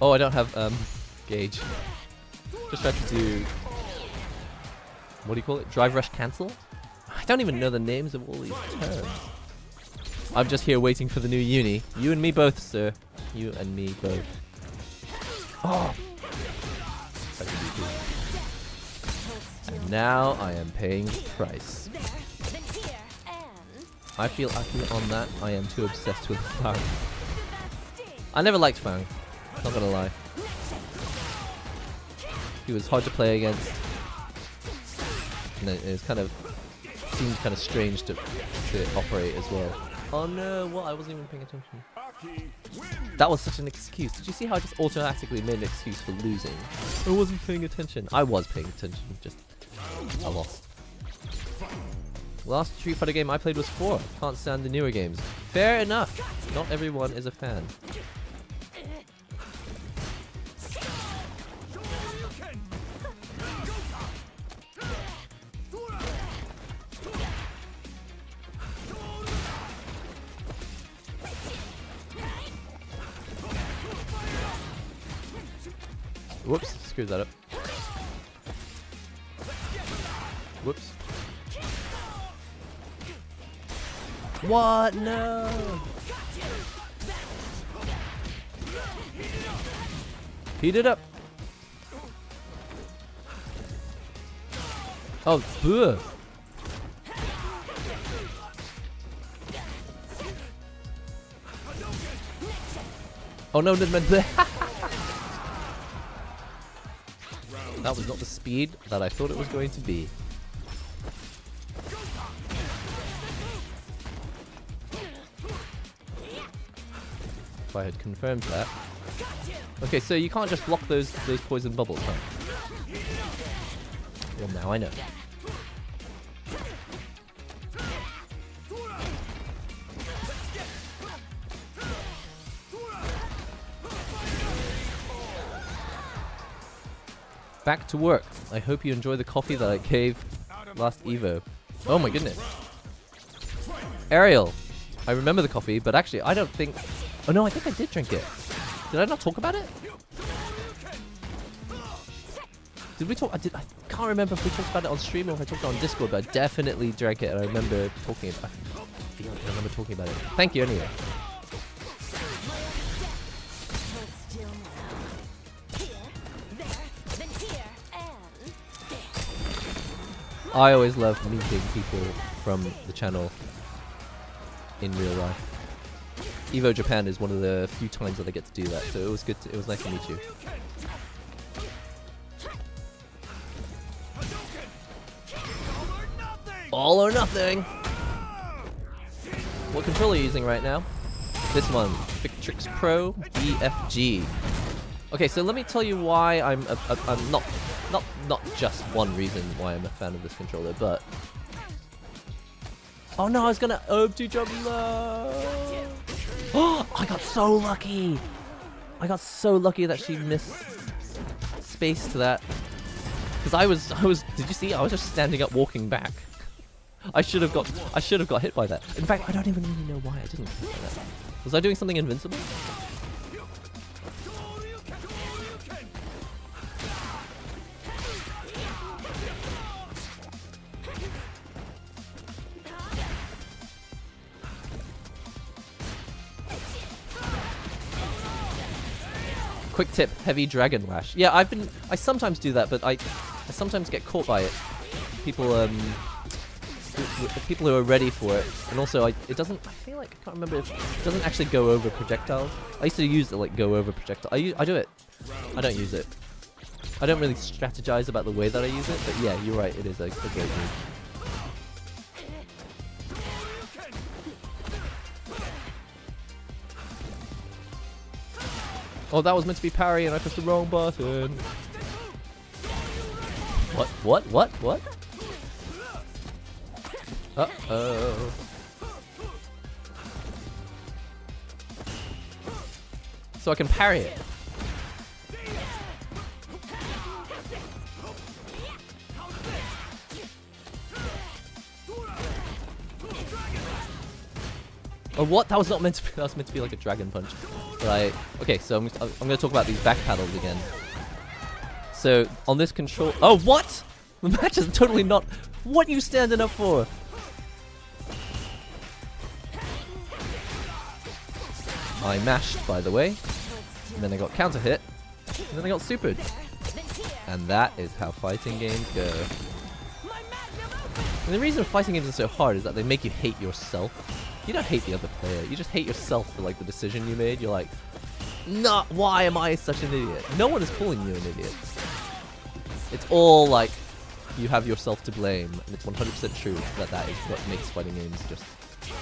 Oh, I don't have gauge. Just tried to do, what do you call it? Drive rush cancel? I don't even know the names of all these terms. I'm just here waiting for the new uni. You and me both, sir. You and me both. Oh! And now I am paying the price. I feel on that I am too obsessed with Fang. I never liked Fang. Not gonna lie. He was hard to play against. And it was seemed kind of strange to operate as well. Oh no, what? I wasn't even paying attention. That was such an excuse. Did you see how I just automatically made an excuse for losing? I wasn't paying attention. I was paying attention, just I lost. Last Street Fighter game I played was 4. Can't stand the newer games. Fair enough. Not everyone is a fan. Whoops, screwed that up. Whoops. What? No! Heat it up! Oh, bleh. Oh no, didn't meant to. That was not the speed that I thought it was going to be. If I had confirmed that. Okay, so you can't just block those poison bubbles, huh? Well, now I know. Back to work. I hope you enjoy the coffee that I gave last Evo. Oh my goodness. Ariel. I remember the coffee, but actually I don't think... Oh no, I think I did drink it. Did I not talk about it? Did we talk... I can't remember if we talked about it on stream or if I talked about it on Discord, but I definitely drank it and I remember talking about it. I feel like I remember talking about it. Thank you anyway. I always love meeting people from the channel in real life. Evo Japan is one of the few times that I get to do that, so it was good. It was nice to meet you. All or nothing. What controller are you using right now? This one, Victrix Pro BFG. Okay, so let me tell you why I'm not just one reason why I'm a fan of this controller, but... Oh no, I was gonna Obe to jump low! Oh, I got so lucky! I got so lucky that she missed space to that. Because I was, did you see? I was just standing up walking back. I should have got hit by that. In fact, I don't even really know why I didn't get hit by that. Was I doing something invincible? Quick tip, heavy dragon lash. Yeah, I sometimes do that, but I sometimes get caught by it. People people who are ready for it, and also it doesn't. I feel like I can't remember if it doesn't actually go over projectiles. I used to use it like go over projectile. I do it. I don't use it. I don't really strategize about the way that I use it, but yeah, you're right. It is a great move. Oh, that was meant to be parry, and I pressed the wrong button. What? Uh-oh. So I can parry it. Oh, what? That was not meant to be. That was meant to be like a dragon punch. Right. Okay, so I'm going to talk about these back paddles again. So on this control. Oh, what? The match is totally not. What are you standing up for? I mashed, by the way. And then I got counter hit. And then I got supered. And that is how fighting games go. And the reason fighting games are so hard is that they make you hate yourself. You don't hate the other player. You just hate yourself for like the decision you made. You're like, nah, why am I such an idiot? No one is calling you an idiot. It's all like you have yourself to blame, and it's 100% true that is what makes fighting games just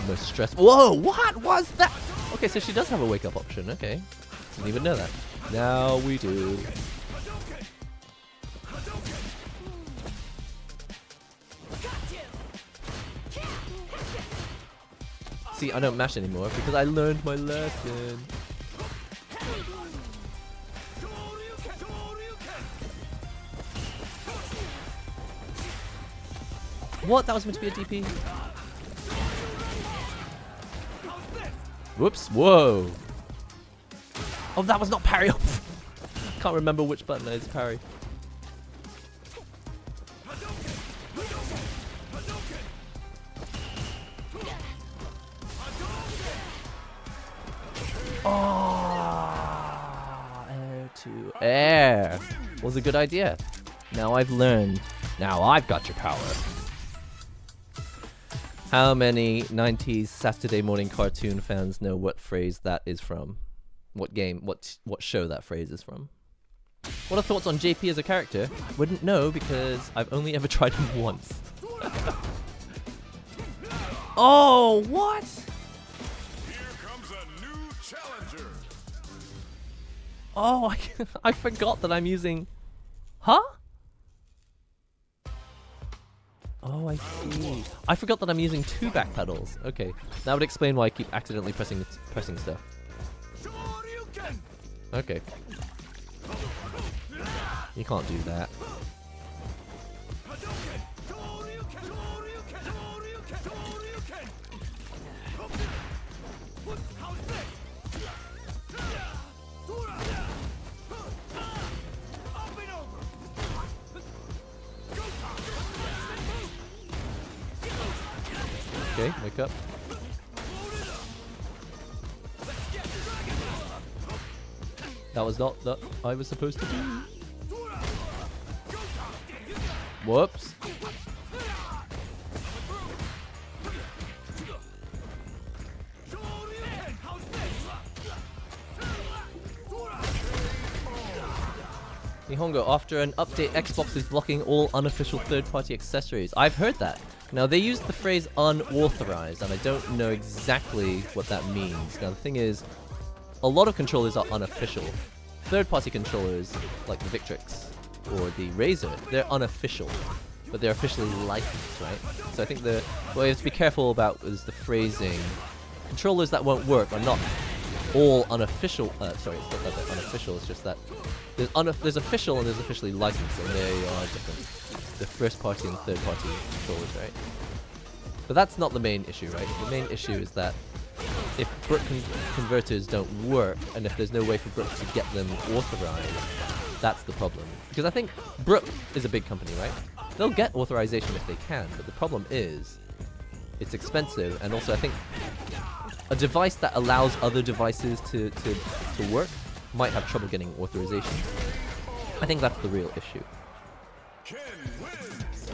the most stressful. Whoa, what was that? Okay, so she does have a wake up option. Okay, didn't even know that. Now we do. See, I don't mash anymore because I learned my lesson. What? That was meant to be a DP? Whoops. Whoa. Oh, that was not parry. Can't remember which button is parry. Oh, air to air was a good idea. Now I've learned. Now I've got your power. How many 90s Saturday morning cartoon fans know what phrase that is from? What game, what show that phrase is from? What are thoughts on JP as a character? Wouldn't know because I've only ever tried him once. Oh, what? Here comes a new challenger. Oh, I forgot that I'm using... Huh? Oh, I see. I forgot that I'm using 2 back pedals. Okay, that would explain why I keep accidentally pressing stuff. Okay. You can't do that. Okay, wake up. That was not what I was supposed to do. Whoops. Nihongo, after an update, Xbox is blocking all unofficial third-party accessories. I've heard that. Now, they use the phrase unauthorized, and I don't know exactly what that means. Now, the thing is, a lot of controllers are unofficial. Third-party controllers, like the Victrix or the Razer, they're unofficial, but they're officially licensed, right? So I think what you have to be careful about is the phrasing. Controllers that won't work are not all unofficial. Sorry, it's not that they're unofficial, it's just that there's official and there's officially licensed, and they are different. The first-party and third-party controllers, right? But that's not the main issue, right? The main issue is that if Brook converters don't work, and if there's no way for Brook to get them authorized, that's the problem. Because I think Brook is a big company, right? They'll get authorization if they can, but the problem is it's expensive, and also I think a device that allows other devices to work might have trouble getting authorization. I think that's the real issue.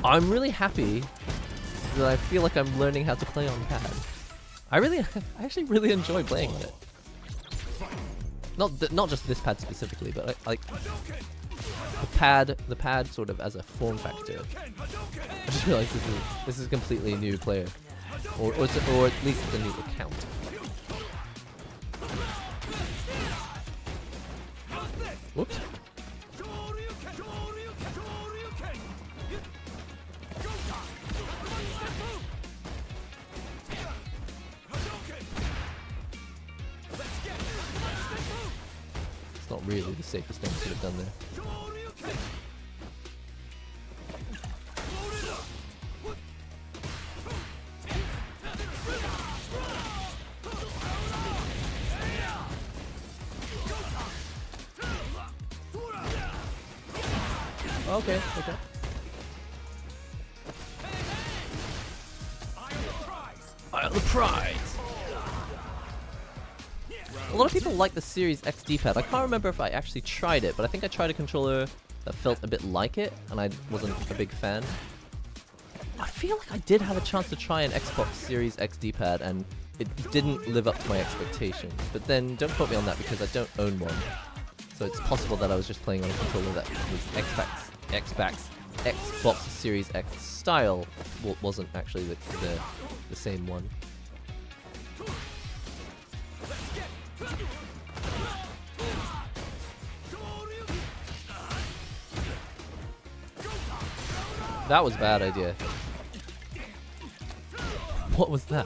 I'm really happy that I feel like I'm learning how to play on pad. I actually really enjoy playing on it. Not just this pad specifically, but like the pad sort of as a form factor. I just realized this is a completely new player, or at least it's a new account. Whoops. It's not really the safest thing to have done there. Okay. I have the prize! A lot of people like the Series X D-pad. I can't remember if I actually tried it, but I think I tried a controller that felt a bit like it, and I wasn't a big fan. I feel like I did have a chance to try an Xbox Series X D-pad, and it didn't live up to my expectations. But then, don't quote me on that because I don't own one. So it's possible that I was just playing on a controller that was Xbox Series X style, wasn't actually the same one. That was a bad idea. What was that?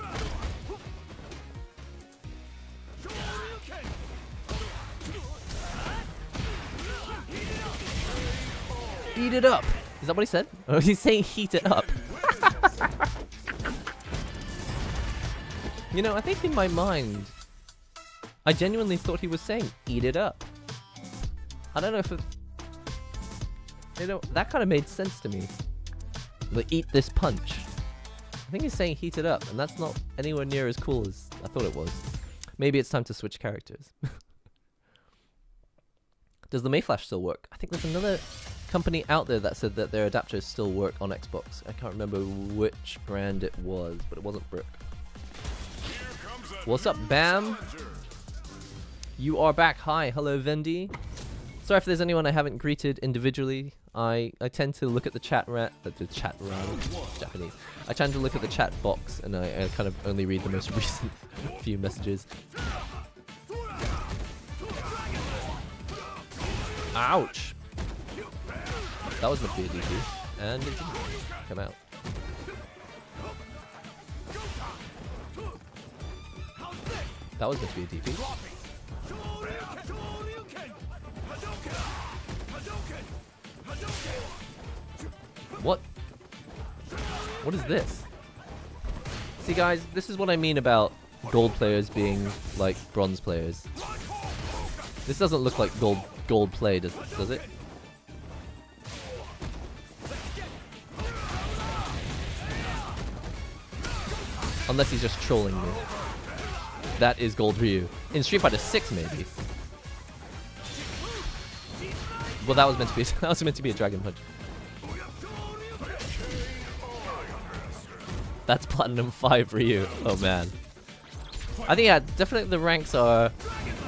Heat it up. Is that what he said? Or he's saying heat it up. You know, I think in my mind, I genuinely thought he was saying eat it up. I don't know if it... You know, that kind of made sense to me. Like, eat this punch. I think he's saying heat it up, and that's not anywhere near as cool as I thought it was. Maybe it's time to switch characters. Does the Mayflash still work? I think there's another company out there that said that their adapters still work on Xbox. I can't remember which brand it was, but it wasn't Brook. What's up, Bam? You are back. Hi. Hello, Vendi. Sorry if there's anyone I haven't greeted individually. I tend to look at the chat Japanese. I tend to look at the chat box, and I kind of only read the most recent few messages. Ouch! That was meant to be a DP, and it didn't come out. That was meant to be a DP. What? What is this? See guys, this is what I mean about gold players being like bronze players. This doesn't look like gold play, does it? Unless he's just trolling me. That is gold Ryu. In Street Fighter 6 maybe. Well, that was meant to be a Dragon Punch. That's Platinum 5 Ryu. Oh man. I think yeah, definitely the ranks are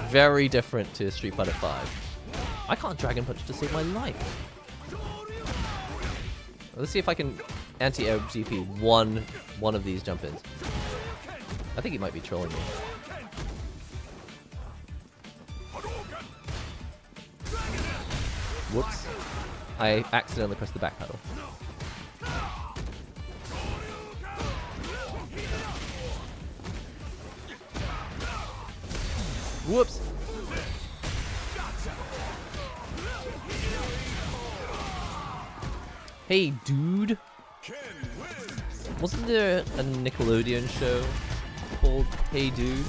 very different to Street Fighter 5. I can't Dragon Punch to save my life. Let's see if I can anti-air GP one of these jump-ins. I think he might be trolling me. Whoops. I accidentally pressed the back pedal. Whoops. Hey, dude. Wasn't there a Nickelodeon show called Hey Dude?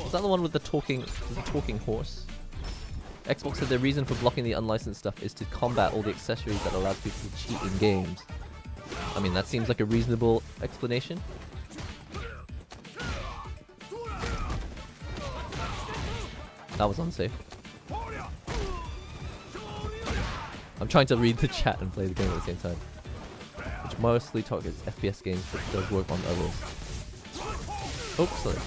Is that the one with the talking horse? Xbox said their reason for blocking the unlicensed stuff is to combat all the accessories that allows people to cheat in games. I mean, that seems like a reasonable explanation. That was unsafe. I'm trying to read the chat and play the game at the same time. Which mostly targets FPS games, but does work on others. Oops, sorry.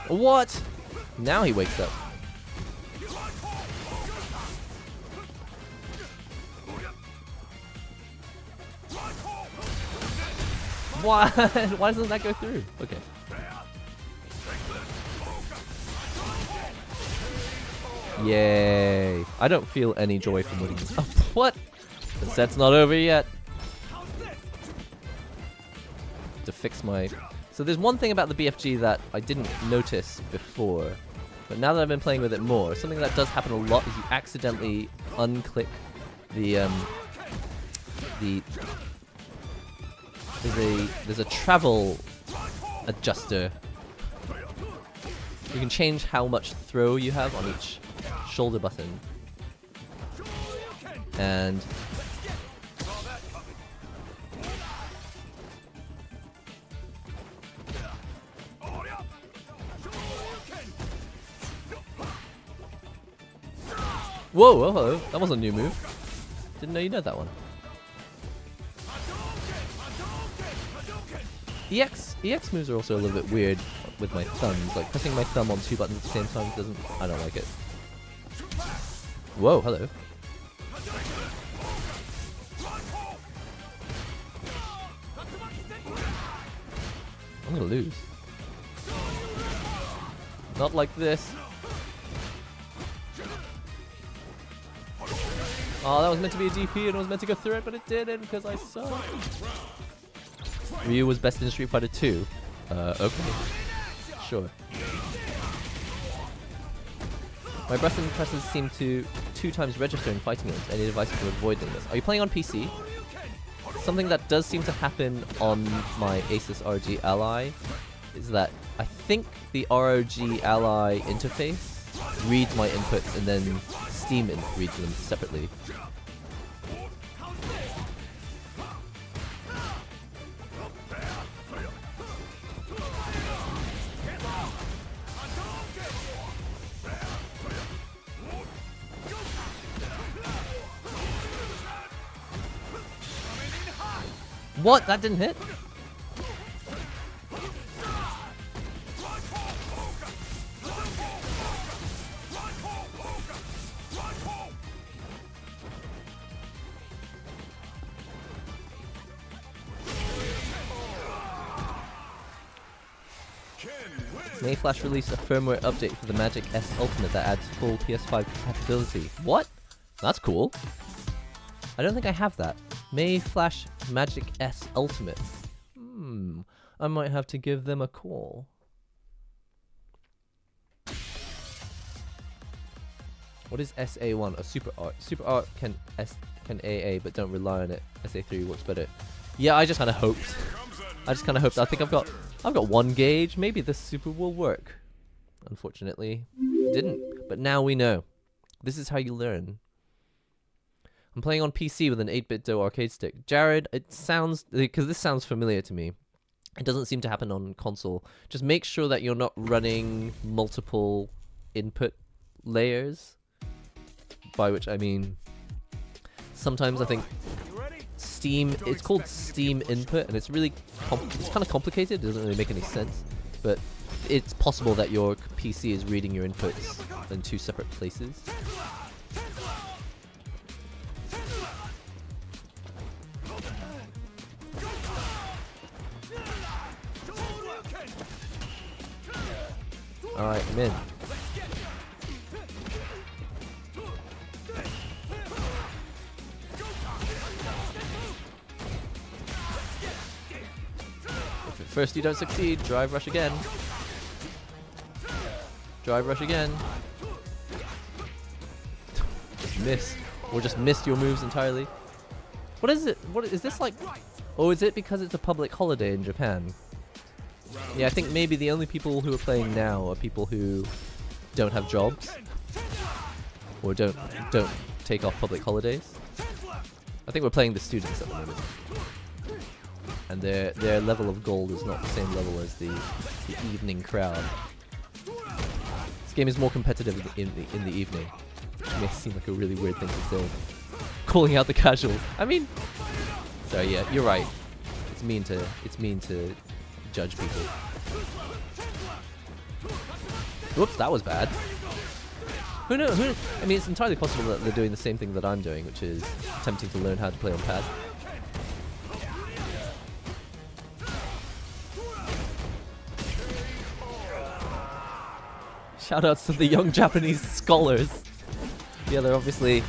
What? Now he wakes up. Why? Why doesn't that go through? Okay. Yay. I don't feel any joy from winning this. Oh, what? The set's not over yet. To fix my... So there's one thing about the BFG that I didn't notice before, but now that I've been playing with it more, something that does happen a lot is you accidentally unclick the there's a travel adjuster. You can change how much throw you have on each shoulder button, and whoa, hello. That was a new move. Didn't know you know that one. EX moves are also a little bit weird with my thumbs. Like pressing my thumb on two buttons at the same time doesn't... I don't like it. Whoa, hello. I'm gonna lose. Not like this. Oh, that was meant to be a DP and it was meant to go through it, but it didn't because I suck. Ryu was best in Street Fighter 2. Okay. Sure. My button presses seem to 2 times register in fighting games. Any advice for avoiding this? Are you playing on PC? Something that does seem to happen on my Asus ROG Ally is that I think the ROG Ally interface reads my inputs and then Steam reads them separately. What? That didn't hit? May Flash released a firmware update for the Magic S Ultimate that adds full PS5 compatibility. What? That's cool. I don't think I have that. May Flash Magic S Ultimate. I might have to give them a call. What is SA1? A Super Art. Super Art can AA, but don't rely on it. SA3 works better. Yeah, I just kind of hoped. I think I've got 1 gauge. Maybe this Super will work. Unfortunately, it didn't. But now we know. This is how you learn. I'm playing on PC with an 8-bit DOE arcade stick. Jared, it sounds... because this sounds familiar to me. It doesn't seem to happen on console. Just make sure that you're not running multiple input layers. By which I mean... sometimes I think Steam... it's called Steam Input, and it's really... it's kind of complicated. It doesn't really make any sense. But it's possible that your PC is reading your inputs in 2 separate places. Alright, I'm in. first you don't succeed, drive rush again. Drive rush again. Just miss. Or just missed your moves entirely. What is it? What is this like? Oh, is it because it's a public holiday in Japan? Yeah, I think maybe the only people who are playing now are people who don't have jobs. Or don't take off public holidays. I think we're playing the students at the moment. And their level of gold is not the same level as the evening crowd. This game is more competitive in the evening, which may seem like a really weird thing to say. Calling out the casuals. I mean, sorry, yeah, you're right. It's mean to judge people. Whoops, that was bad. Who knows? I mean, it's entirely possible that they're doing the same thing that I'm doing, which is attempting to learn how to play on pad. Shoutouts to the young Japanese scholars. Yeah, they're obviously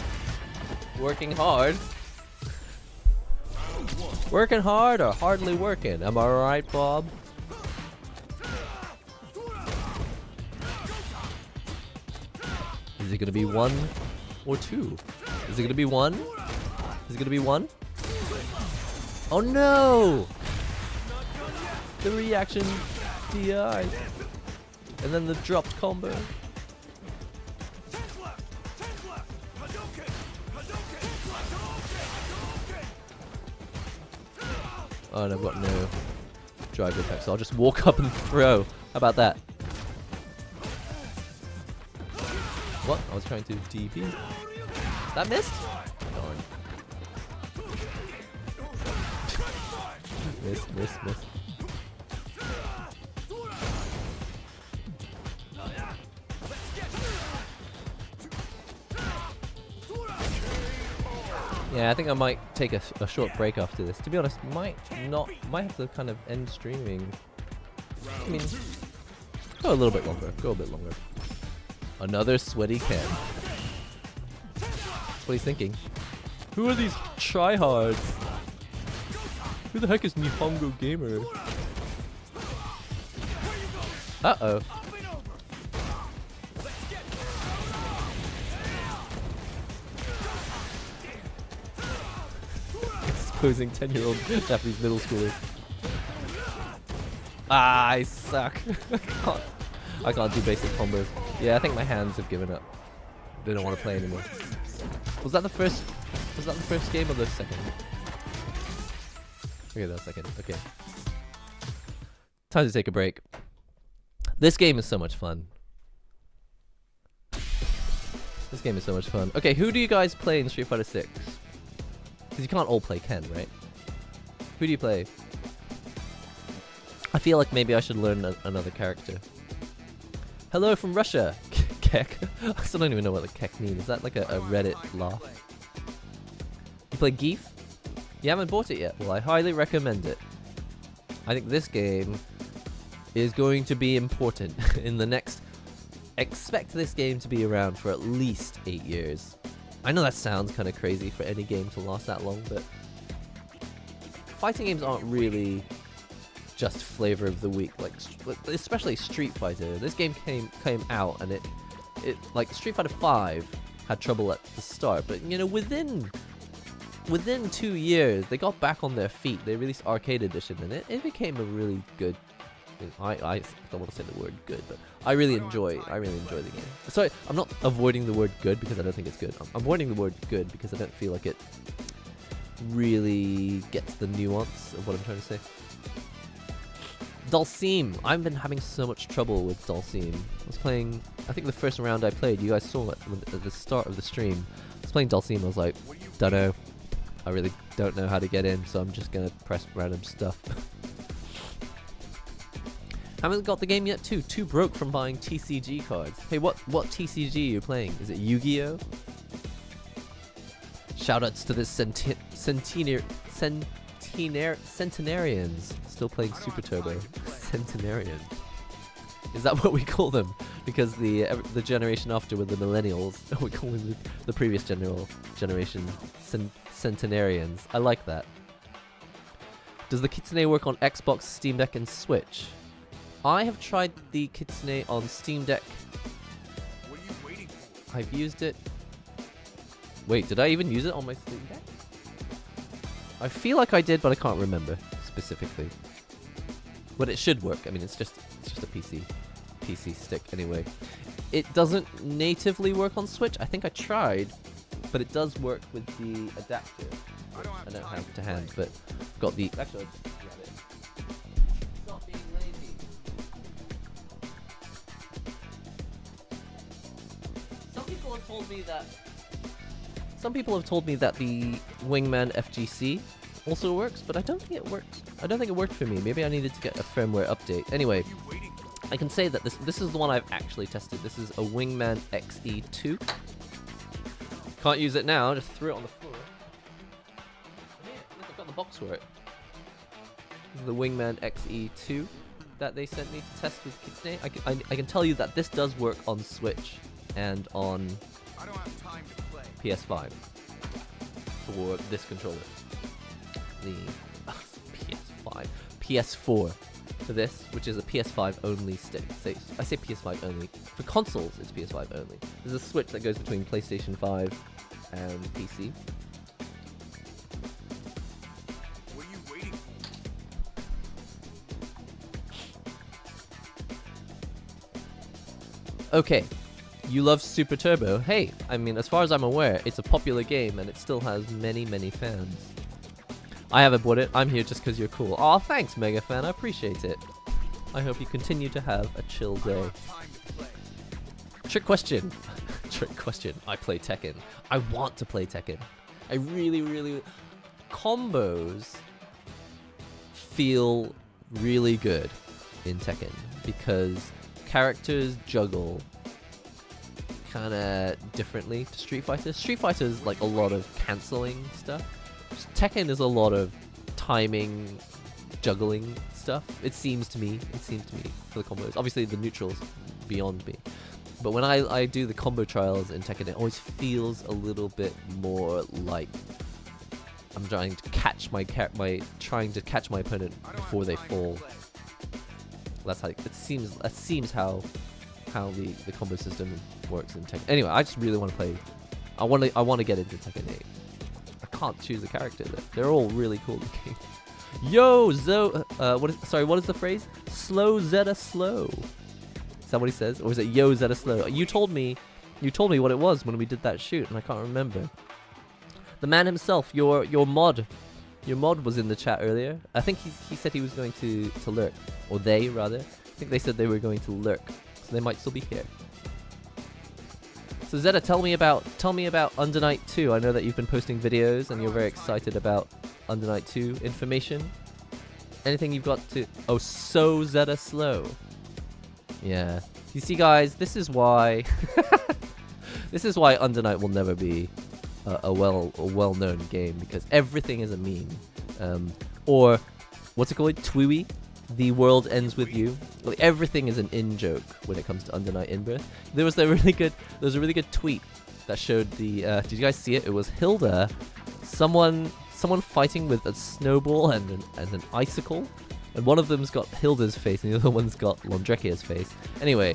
working hard. Working hard or hardly working? Am I right, Bob? Is it gonna be 1 or 2? Is it gonna be 1? Is it gonna be 1? Oh no! The reaction DI. And then the dropped combo. Oh, and I've got no drive impact, so I'll just walk up and throw. How about that? What? I was trying to DP. That missed? Darn. Miss. Yeah, I think I might take a short break after this. To be honest, might have to kind of end streaming. I mean, go a little bit longer. Go a bit longer. Another sweaty Ken. That's what he's thinking. Who are these tryhards? Who the heck is NihongoGamer? Uh-oh. Exposing 10-year-old Japanese middle schoolers. Ah, I suck. I can't do basic combos. Yeah, I think my hands have given up. They don't want to play anymore. Was that the first game or the second? Okay, that was second. Okay. Time to take a break. This game is so much fun. This game is so much fun. Okay, who do you guys play in Street Fighter 6? Because you can't all play Ken, right? Who do you play? I feel like maybe I should learn another character. Hello from Russia, Kek. I still don't even know what the Kek means. Is that like a Reddit laugh? You play Geef? You haven't bought it yet? Well, I highly recommend it. I think this game is going to be important in the next... Expect this game to be around for at least 8 years. I know that sounds kind of crazy for any game to last that long, but... Fighting games aren't really just flavor of the week, like especially Street Fighter. This game came out and it like Street Fighter 5 had trouble at the start, but you know, within 2 years they got back on their feet. They released Arcade Edition and it became a really good. I don't want to say the word good, but I really enjoy the game. Sorry, I'm not avoiding the word good because I don't think it's good. I'm avoiding the word good because I don't feel like it really gets the nuance of what I'm trying to say. Dulcim. I've been having so much trouble with Dulcim. I was playing, I think the first round I played, you guys saw it at the start of the stream. I was playing Dulcim, I was like, don't know. I really don't know how to get in, so I'm just gonna press random stuff. Haven't got the game yet too. Too broke from buying TCG cards. Hey, what TCG are you playing? Is it Yu-Gi-Oh? Shoutouts to the centenarians. Still playing Super Turbo. Centenarian. Is that what we call them? Because the generation after were the millennials. We call them the previous generation centenarians. I like that. Does the Kitsune work on Xbox, Steam Deck, and Switch? I have tried the Kitsune on Steam Deck. What are you waiting for? I've used it. Wait, did I even use it on my Steam Deck? I feel like I did, but I can't remember specifically. But it should work. I mean, it's just a PC stick anyway. It doesn't natively work on Switch. I think I tried, but it does work with the adapter. I don't have I don't time have to to hand, but got the. Actually, I'll just grab it. Stop being lazy. Some people have told me that the Wingman FGC also works, but I don't think it works. I don't think it worked for me. Maybe I needed to get a firmware update. Anyway, What are you waiting for? I can say that this is the one I've actually tested. This is a Wingman XE2. Can't use it now. Just threw it on the floor. Look, I've got the box for it. This is the Wingman XE2 that they sent me to test with Kitsune. I can tell you that this does work on Switch and on I don't have time to play. PS5 for this controller. The PS4 for this, which is a PS5 only stick. I say PS5 only. For consoles, it's PS5 only. There's a switch that goes between PlayStation 5 and PC. What are you waiting for? Okay, you love Super Turbo. Hey, I mean, as far as I'm aware, it's a popular game and it still has many, many fans. I haven't bought it. I'm here just because you're cool. Aw, thanks, Mega Fan. I appreciate it. I hope you continue to have a chill I don't day. have time to play. Trick question. Trick question. I play Tekken. I want to play Tekken. I really... Combos feel really good in Tekken because characters juggle kind of differently to Street Fighter. Street Fighter is like a lot of cancelling stuff. Tekken is a lot of timing, juggling stuff. It seems to me for the combos. Obviously the neutrals beyond me. But when I do the combo trials in Tekken, it always feels a little bit more like I'm trying to catch my opponent before they fall. That's how it seems. That seems how the combo system works in Tekken. Anyway, I just really want to play. I want to get into Tekken 8. I can't choose a character though. They're all really cool looking. Yo, what is the phrase? Slow Zeta slow. Is that what he says? Or is it yo Zeta slow? You told me what it was when we did that shoot and I can't remember. The man himself, your mod was in the chat earlier. I think he said he was going to lurk. Or they rather. I think they said they were going to lurk. So they might still be here. So Zeta, tell me about Under Night 2. I know that you've been posting videos and you're very excited about Under Night 2 information. Anything you've got to... Oh, so Zeta slow. Yeah. You see, guys, this is why... this is why Under Night will never be a well-known game, because everything is a meme. Or, what's it called? Tweety? The world ends with you. Like, everything is an in-joke when it comes to Under Night In-Birth. There was a really good tweet that showed the... did you guys see it? It was Hilda, someone fighting with a snowball and an icicle. And one of them's got Hilda's face and the other one's got Londrekia's face. Anyway,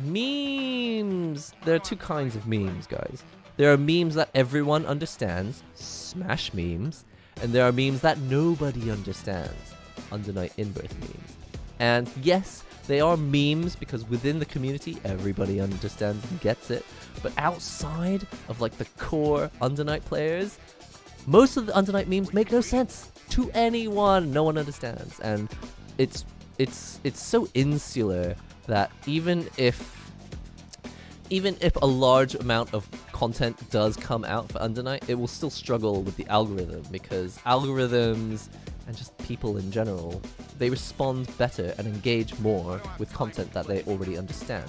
memes. There are two kinds of memes, guys. There are memes that everyone understands, smash memes, and there are memes that nobody understands, Under Night In-Birth memes. And yes, they are memes because within the community, everybody understands and gets it. But outside of like the core Under Night players, most of the Under Night memes make no sense to anyone. No one understands, and it's so insular that even if a large amount of content does come out for Under Night, it will still struggle with the algorithm, because algorithms and just people in general, they respond better and engage more with content that they already understand.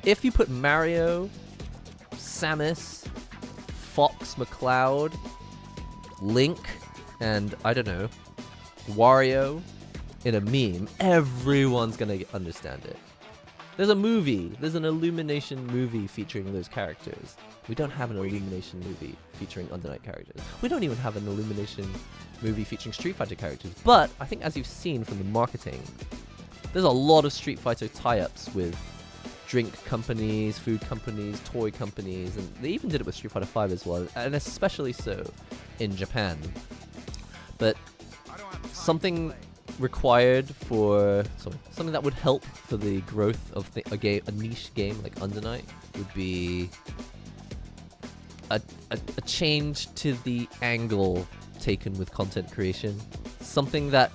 If you put Mario, Samus, Fox McCloud, Link, and I don't know, Wario in a meme, everyone's gonna understand it. There's a movie. There's an Illumination movie featuring those characters. We don't have an Illumination movie featuring Undernight characters. We don't even have an Illumination movie featuring Street Fighter characters. But I think as you've seen from the marketing, there's a lot of Street Fighter tie-ups with drink companies, food companies, toy companies, and they even did it with Street Fighter 5 as well, and especially so in Japan. But something required for something that would help for the growth of a niche game like Undernight would be a change to the angle taken with content creation. Something that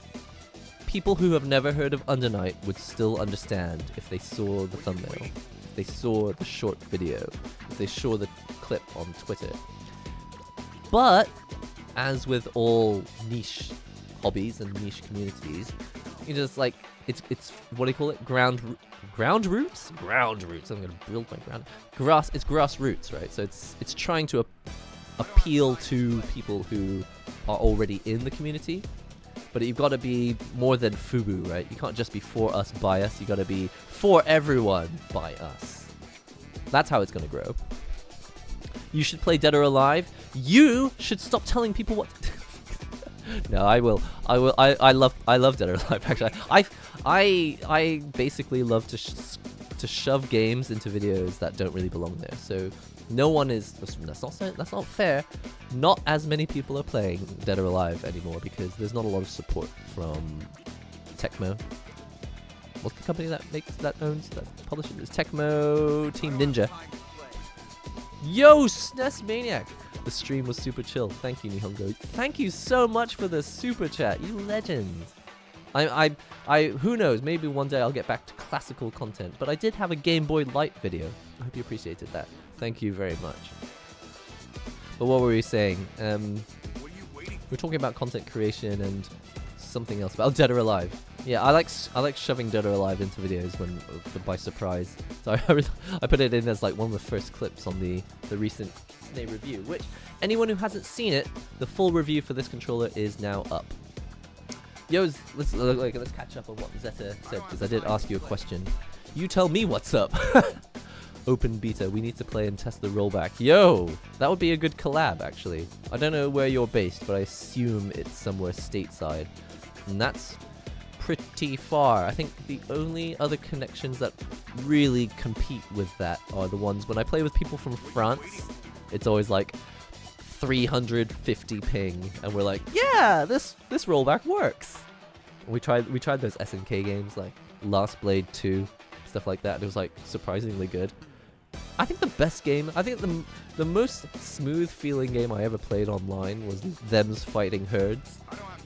people who have never heard of Undernight would still understand if they saw the thumbnail, if they saw the short video, if they saw the clip on Twitter. But as with all niche hobbies and niche communities, you just like it's what do you call it? Ground roots. I'm gonna build my ground. It's grassroots, right? So it's trying to appeal to people who are already in the community. But you've got to be more than FUBU, right? You can't just be for us, by us. You got to be for everyone, by us. That's how it's going to grow. You should play Dead or Alive. You should stop telling people what. No, I will. I love Dead or Alive. Actually, I basically love to shove games into videos that don't really belong there. So no one is. That's not fair. Not as many people are playing Dead or Alive anymore because there's not a lot of support from Tecmo. What's the company that publishes? It's Tecmo Team Ninja. Yo, SNES Maniac! The stream was super chill. Thank you, Nihongo. Thank you so much for the super chat. You legend. Who knows? Maybe one day I'll get back to classical content. But I did have a Game Boy Light video. I hope you appreciated that. Thank you very much. But what were we saying? We're talking about content creation and something else about Dead or Alive. Yeah, I like shoving Dead or Alive into videos by surprise. So I put it in as like one of the first clips on the recent SNE review. Which anyone who hasn't seen it, the full review for this controller is now up. Yo, let's catch up on what Zeta said because I did ask you a question. You tell me what's up. Open beta. We need to play and test the rollback. Yo, that would be a good collab, actually. I don't know where you're based, but I assume it's somewhere stateside. And that's pretty far. I think the only other connections that really compete with that are the ones when I play with people from France. It's always like 350 ping, and we're like, yeah, this rollback works. And we tried those SNK games like Last Blade 2, stuff like that. And it was like surprisingly good. I think the best game, I think the most smooth feeling game I ever played online was Them's Fighting Herds.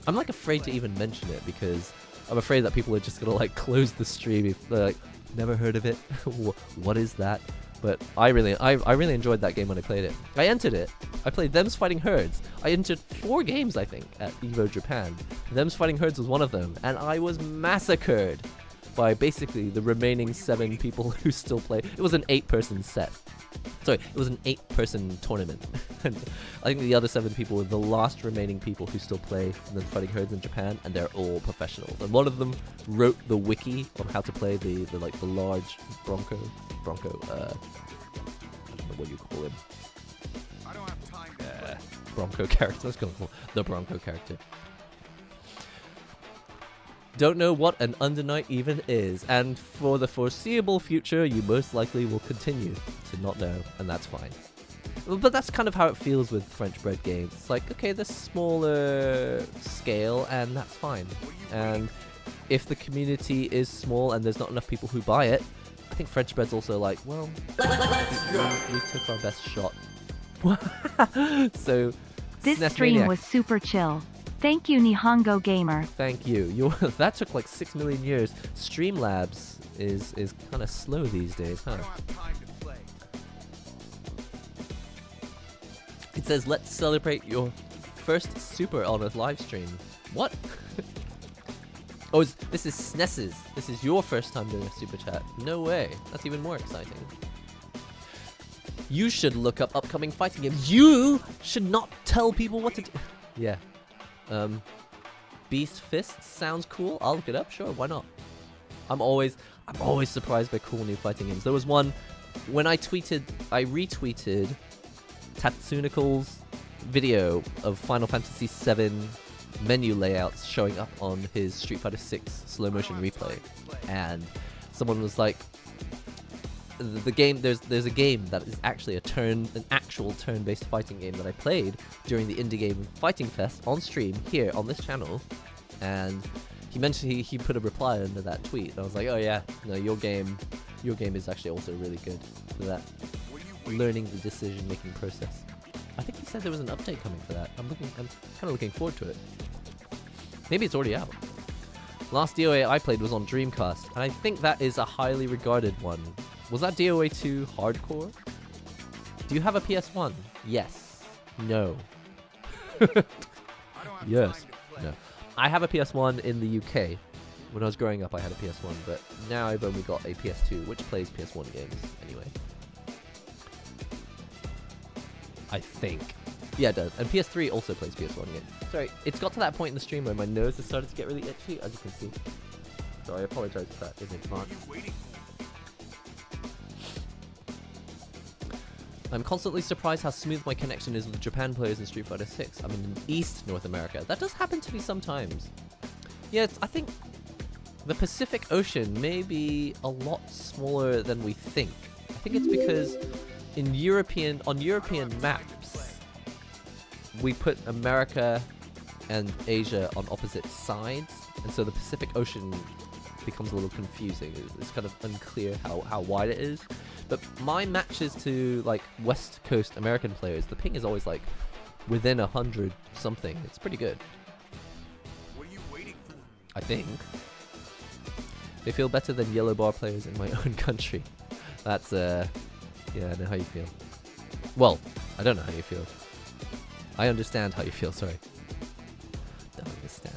I'm like afraid to even mention it because I'm afraid that people are just gonna like close the stream if they're like, never heard of it. What is that? But I really enjoyed that game when I played it. I entered it. I played Them's Fighting Herds. I entered 4 games, I think, at EVO Japan. Them's Fighting Herds was one of them, and I was massacred by basically the remaining 7 people who still play. It was an 8-person set. Sorry, it was an 8-person tournament. And I think the other 7 people were the last remaining people who still play Them's Fighting Herds in Japan, and they're all professionals. And one of them wrote the wiki on how to play the large Bronco. I don't know what you call him. I don't have time to play. Bronco character. Let's go for the Bronco character. Don't know what an Undernight even is, and for the foreseeable future, you most likely will continue to not know, and that's fine. But that's kind of how it feels with French bread games. It's like, okay, they're smaller scale, and that's fine. And if the community is small and there's not enough people who buy it, I think French bread's also like, well, we took our best shot. So, this SNES stream Maniac. was super chill. Thank you, NihongoGamer. Thank you. That took like 6 million years. Streamlabs is kind of slow these days, huh? I don't have time to play. It says, let's celebrate your first super on a live stream. What? Oh, this is SNES's. This is your first time doing a super chat. No way. That's even more exciting. You should look up upcoming fighting games. You should not tell people what to do. Yeah. Beast Fists sounds cool. I'll look it up. Sure, why not? I'm always surprised by cool new fighting games. There was one when I retweeted Tatsunical's video of Final Fantasy VII menu layouts showing up on his Street Fighter 6 slow motion replay, and someone was like, the game, there's a game that is actually an actual turn-based fighting game that I played during the Indie Game Fighting Fest on stream here on this channel, and he mentioned he put a reply under that tweet, and I was like, oh yeah, no, your game is actually also really good for that learning the decision-making process. I think he said there was an update coming for that. I'm kind of looking forward to it. Maybe it's already out. Last DOA I played was on Dreamcast, and I think that is a highly regarded one. Was that DOA 2 hardcore? Do you have a PS1? Yes. No. Yes. No. I have a PS1 in the UK. When I was growing up, I had a PS1, but now I've only got a PS2, which plays PS1 games anyway. I think. Yeah, it does. And PS3 also plays PS1 games. Sorry, it's got to that point in the stream where my nose has started to get really itchy, as you can see. So I apologize for that in advance. I'm constantly surprised how smooth my connection is with Japan players in Street Fighter 6. I'm in East North America. That does happen to me sometimes. Yeah, I think the Pacific Ocean may be a lot smaller than we think. I think it's because on European maps, we put America and Asia on opposite sides, and so the Pacific Ocean becomes a little confusing. It's kind of unclear how wide it is. But my matches to like West Coast American players, the ping is always like within 100 something. It's pretty good. What are you waiting for? I think. They feel better than yellow bar players in my own country. That's yeah, I know how you feel. Well, I don't know how you feel. I understand how you feel, sorry. Don't understand.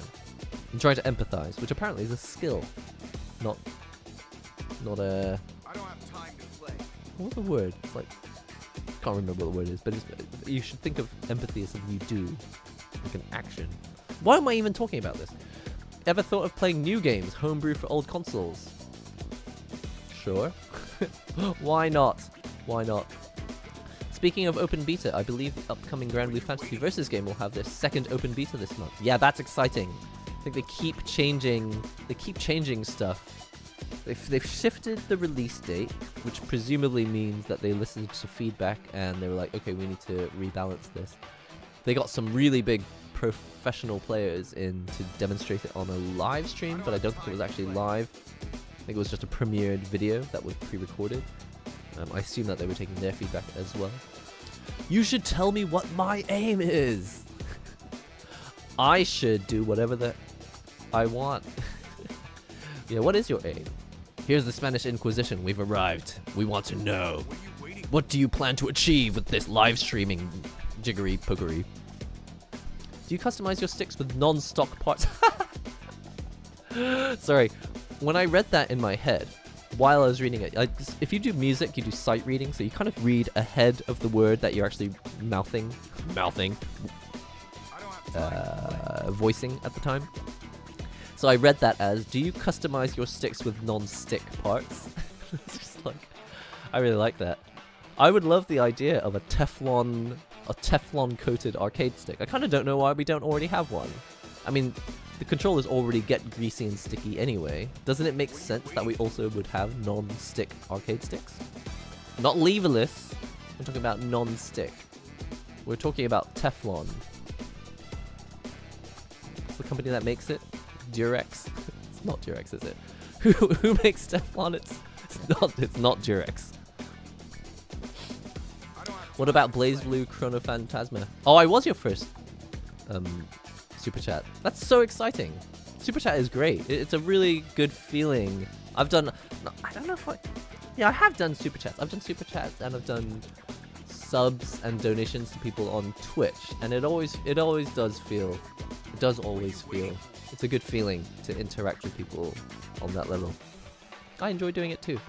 I'm trying to empathize, which apparently is a skill. Not a... I don't have time to play. What's the word? It's like... Can't remember what the word is, but you should think of empathy as something you do. Like an action. Why am I even talking about this? Ever thought of playing new games, homebrew for old consoles? Sure. Why not? Why not? Speaking of open beta, I believe the upcoming Grand Blue Fantasy Versus game will have their second open beta this month. Yeah, that's exciting. I think they keep changing stuff. They've shifted the release date, which presumably means that they listened to feedback and they were like, okay, we need to rebalance this. They got some really big professional players in to demonstrate it on a live stream, but I don't think it was actually live. I think it was just a premiered video that was pre-recorded. I assume that they were taking their feedback as well. You should tell me what my aim is. I should do whatever I want. Yeah, what is your aim? Here's the Spanish Inquisition. We've arrived. We want to know. What do you plan to achieve with this live streaming jiggery pokery? Do you customize your sticks with non-stock parts? Sorry. When I read that in my head, while I was reading it, if you do music, you do sight reading, so you kind of read ahead of the word that you're actually voicing at the time. So I read that as, do you customize your sticks with non-stick parts? It's just like, I really like that. I would love the idea of a Teflon coated arcade stick. I kind of don't know why we don't already have one. I mean, the controllers already get greasy and sticky anyway. Doesn't it make sense that we also would have non-stick arcade sticks? Not leverless. We're talking about non-stick. We're talking about Teflon. What's the company that makes it? Durex. It's not Durex, is it? Who makes Teflon? It's not Durex. What about BlazBlue Chrono Phantasma? Oh, I was your first Super Chat. That's so exciting. Super Chat is great. It's a really good feeling. I don't know if yeah, I have done Super Chats. I've done Super Chats and I've done subs and donations to people on Twitch, and it always does feel. It does always feel. It's a good feeling to interact with people on that level. I enjoy doing it too.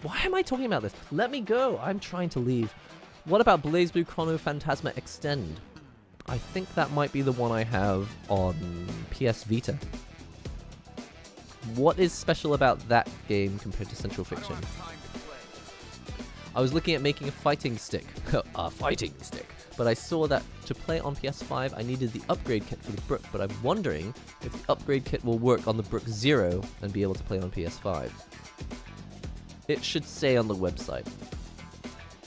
Why am I talking about this? Let me go. I'm trying to leave. What about BlazBlue Chrono Phantasma Extend? I think that might be the one I have on PS Vita. What is special about that game compared to Central Fiction? I was looking at making a fighting stick. A fighting stick. But I saw that to play on PS5, I needed the upgrade kit for the Brook, but I'm wondering if the upgrade kit will work on the Brook Zero and be able to play on PS5. It should say on the website.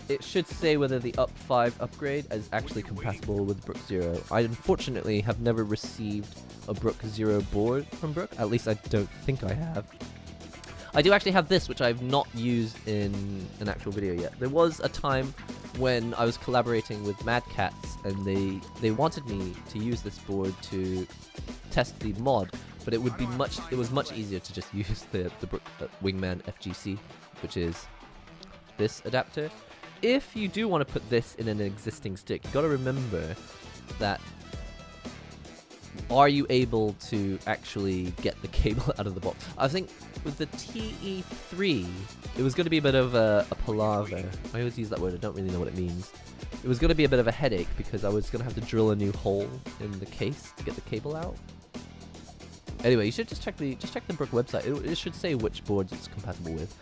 It should say whether the Up 5 upgrade is actually compatible with Brook Zero. I unfortunately have never received a Brook Zero board from Brook. At least I don't think I have. I do actually have this, which I've not used in an actual video yet. There was a time when I was collaborating with Mad Cats, and they wanted me to use this board to test the mod, but it was much easier to just use the Brook Wingman FGC, which is this adapter. If you do want to put this in an existing stick, you got to remember that are you able to actually get the cable out of the box? I think with the TE3, it was going to be a bit of a palaver. I always use that word, I don't really know what it means. It was going to be a bit of a headache because I was going to have to drill a new hole in the case to get the cable out. Anyway, you should just check the Brook website. It should say which boards it's compatible with.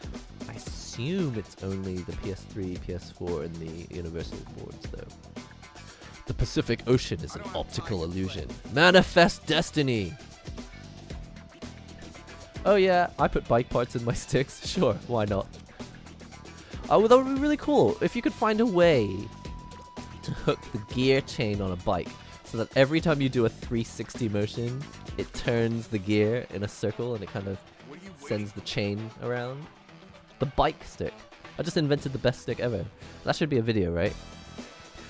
I assume it's only the PS3, PS4, and the Universal boards though. The Pacific Ocean is an optical illusion. Manifest destiny! Oh yeah, I put bike parts in my sticks. Sure, why not? Oh, well, that would be really cool. If you could find a way to hook the gear chain on a bike so that every time you do a 360 motion, it turns the gear in a circle and it kind of sends the chain around. The bike stick. I just invented the best stick ever. That should be a video, right?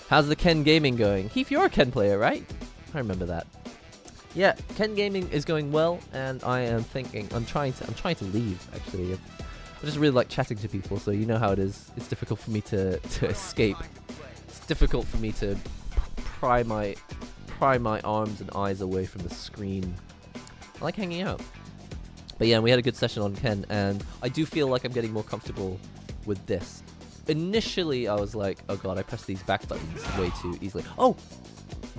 How's the Ken Gaming going? Heath, you're a Ken player, right? I remember that. Yeah, Ken Gaming is going well, and I am thinking I'm trying to leave. Actually, I just really like chatting to people, so you know how it is. It's difficult for me to escape. It's difficult for me to pry my arms and eyes away from the screen. I like hanging out. But yeah, we had a good session on Ken, and I do feel like I'm getting more comfortable with this. Initially, I was like, oh god, I pressed these back buttons way too easily. Oh!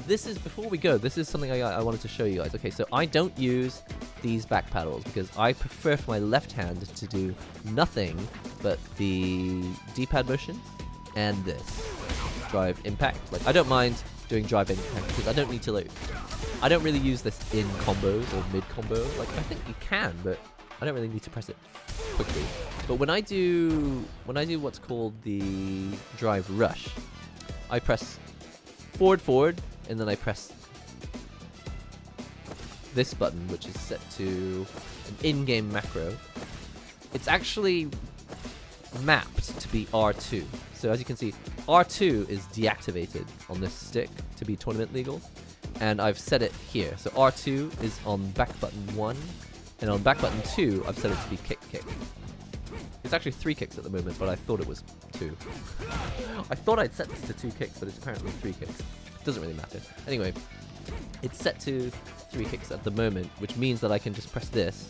This is, before we go, this is something I wanted to show you guys. Okay, so I don't use these back paddles because I prefer for my left hand to do nothing but the D-pad motion and this. Drive impact. Like, I don't mind doing drive impact because I don't need to, like, I don't really use this in combos or mid-combo. Like, I think you can, but I don't really need to press it quickly. But when I do what's called the drive rush, I press forward, and then I press this button, which is set to an in-game macro. It's actually mapped to be R2. So as you can see, R2 is deactivated on this stick to be tournament legal, and I've set it here. So R2 is on back button 1, and on back button 2, I've set it to be kick. It's actually 3 kicks at the moment, but I thought it was 2. I thought I'd set this to 2 kicks, but it's apparently 3 kicks. Doesn't really matter. Anyway, it's set to 3 kicks at the moment, which means that I can just press this.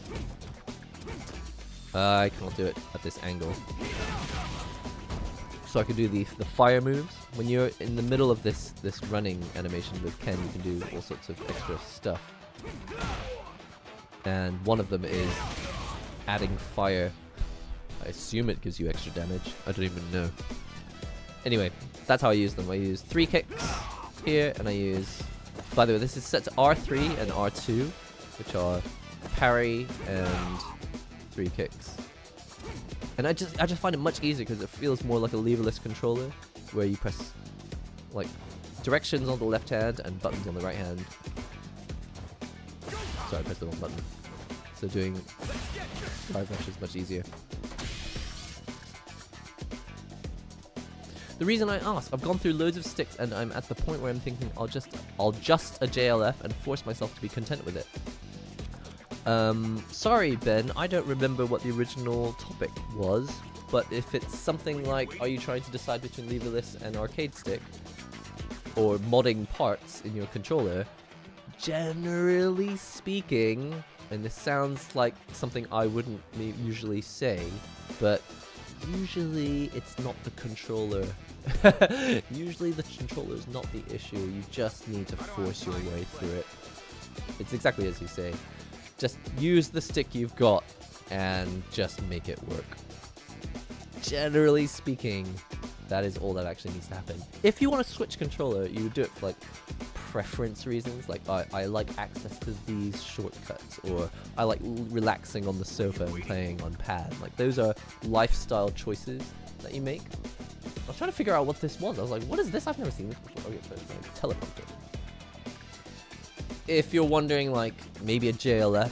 I can't do it at this angle. So I can do the fire moves. When you're in the middle of this running animation with Ken, you can do all sorts of extra stuff. And one of them is adding fire. I assume it gives you extra damage. I don't even know. Anyway, that's how I use them. I use 3 kicks here, and I use... By the way, this is set to R3 and R2, which are parry and 3 kicks. And I just find it much easier because it feels more like a leverless controller, where you press like directions on the left hand and buttons on the right hand. Sorry, I pressed the wrong button. So doing drive rush is much easier. The reason I ask, I've gone through loads of sticks and I'm at the point where I'm thinking I'll just a JLF and force myself to be content with it. Sorry Ben, I don't remember what the original topic was, but if it's something like, are you trying to decide between leverless and arcade stick, or modding parts in your controller, generally speaking, and this sounds like something I wouldn't usually say, but usually it's not the controller. Usually the controller is not the issue, you just need to force your way through it. It's exactly as you say. Just use the stick you've got and just make it work. Generally speaking, that is all that actually needs to happen. If you want to switch controller, you would do it for like preference reasons. Like I like access to these shortcuts, or I like relaxing on the sofa and playing on pad. Like those are lifestyle choices that you make. I was trying to figure out what this was. I was like, what is this? I've never seen this before. Okay, so it's like teleprompter. If you're wondering, like, maybe a JLF,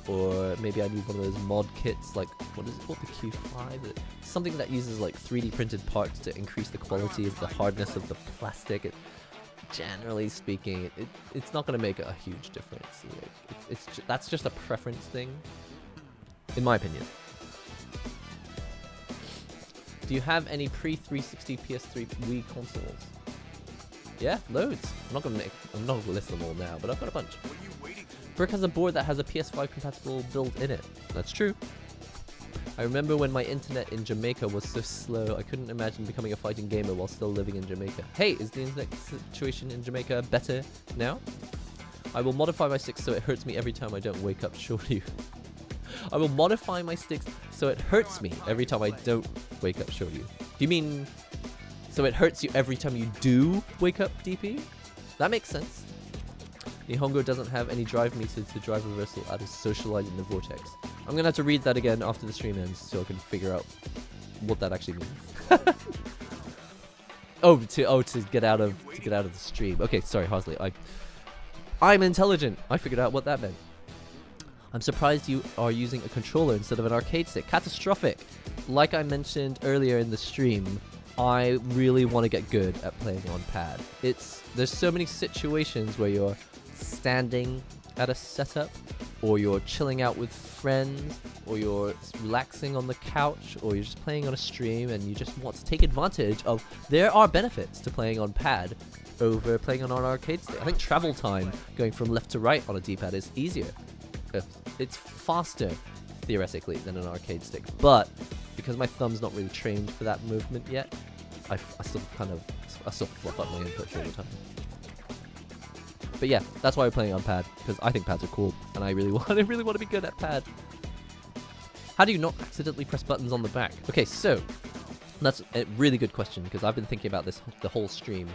or maybe I need one of those mod kits, like, what is it called, the Q5? Something that uses, like, 3D printed parts to increase the quality of the hardness of the plastic. Generally speaking, it's not going to make a huge difference. That's just a preference thing, in my opinion. Do you have any pre-360 PS3 Wii consoles? Yeah, loads. I'm not gonna list them all now, but I've got a bunch. Brick has a board that has a PS5 compatible build in it. That's true. I remember when my internet in Jamaica was so slow, I couldn't imagine becoming a fighting gamer while still living in Jamaica. Hey, is the internet situation in Jamaica better now? I will modify my sticks so it hurts me every time I don't wake up, show you. I will modify my sticks so it hurts me every time I don't wake up, show you. Do you mean so it hurts you every time you do wake up, DP? That makes sense. Nihongo doesn't have any drive meter to drive reversal out of socializing in the vortex. I'm gonna have to read that again after the stream ends so I can figure out what that actually means. to get out of the stream. Okay, sorry, Harsley. I'm intelligent. I figured out what that meant. I'm surprised you are using a controller instead of an arcade stick. Catastrophic. Like I mentioned earlier in the stream, I really want to get good at playing on pad. There's so many situations where you're standing at a setup, or you're chilling out with friends, or you're relaxing on the couch, or you're just playing on a stream and you just want to take advantage of. There are benefits to playing on pad over playing on an arcade stick. I think travel time going from left to right on a D-pad is easier. It's faster theoretically than an arcade stick, but because my thumb's not really trained for that movement yet, I still fluff up my inputs all the time. But yeah, that's why we're playing on pad, because I think pads are cool, and I really want to be good at pad. How do you not accidentally press buttons on the back? Okay, so that's a really good question, because I've been thinking about this the whole stream.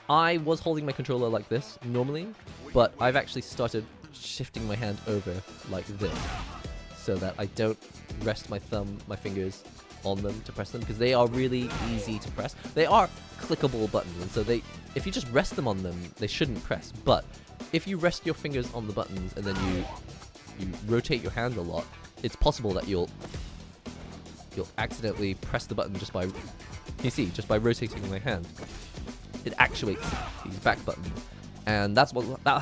I was holding my controller like this normally, but I've actually started shifting my hand over like this, so that I don't rest my fingers on them to press them, because they are really easy to press. They are clickable buttons, and so if you just rest them on them, they shouldn't press. But if you rest your fingers on the buttons and then you rotate your hand a lot, it's possible that you'll accidentally press the button just by rotating my hand. It actuates these back buttons. And that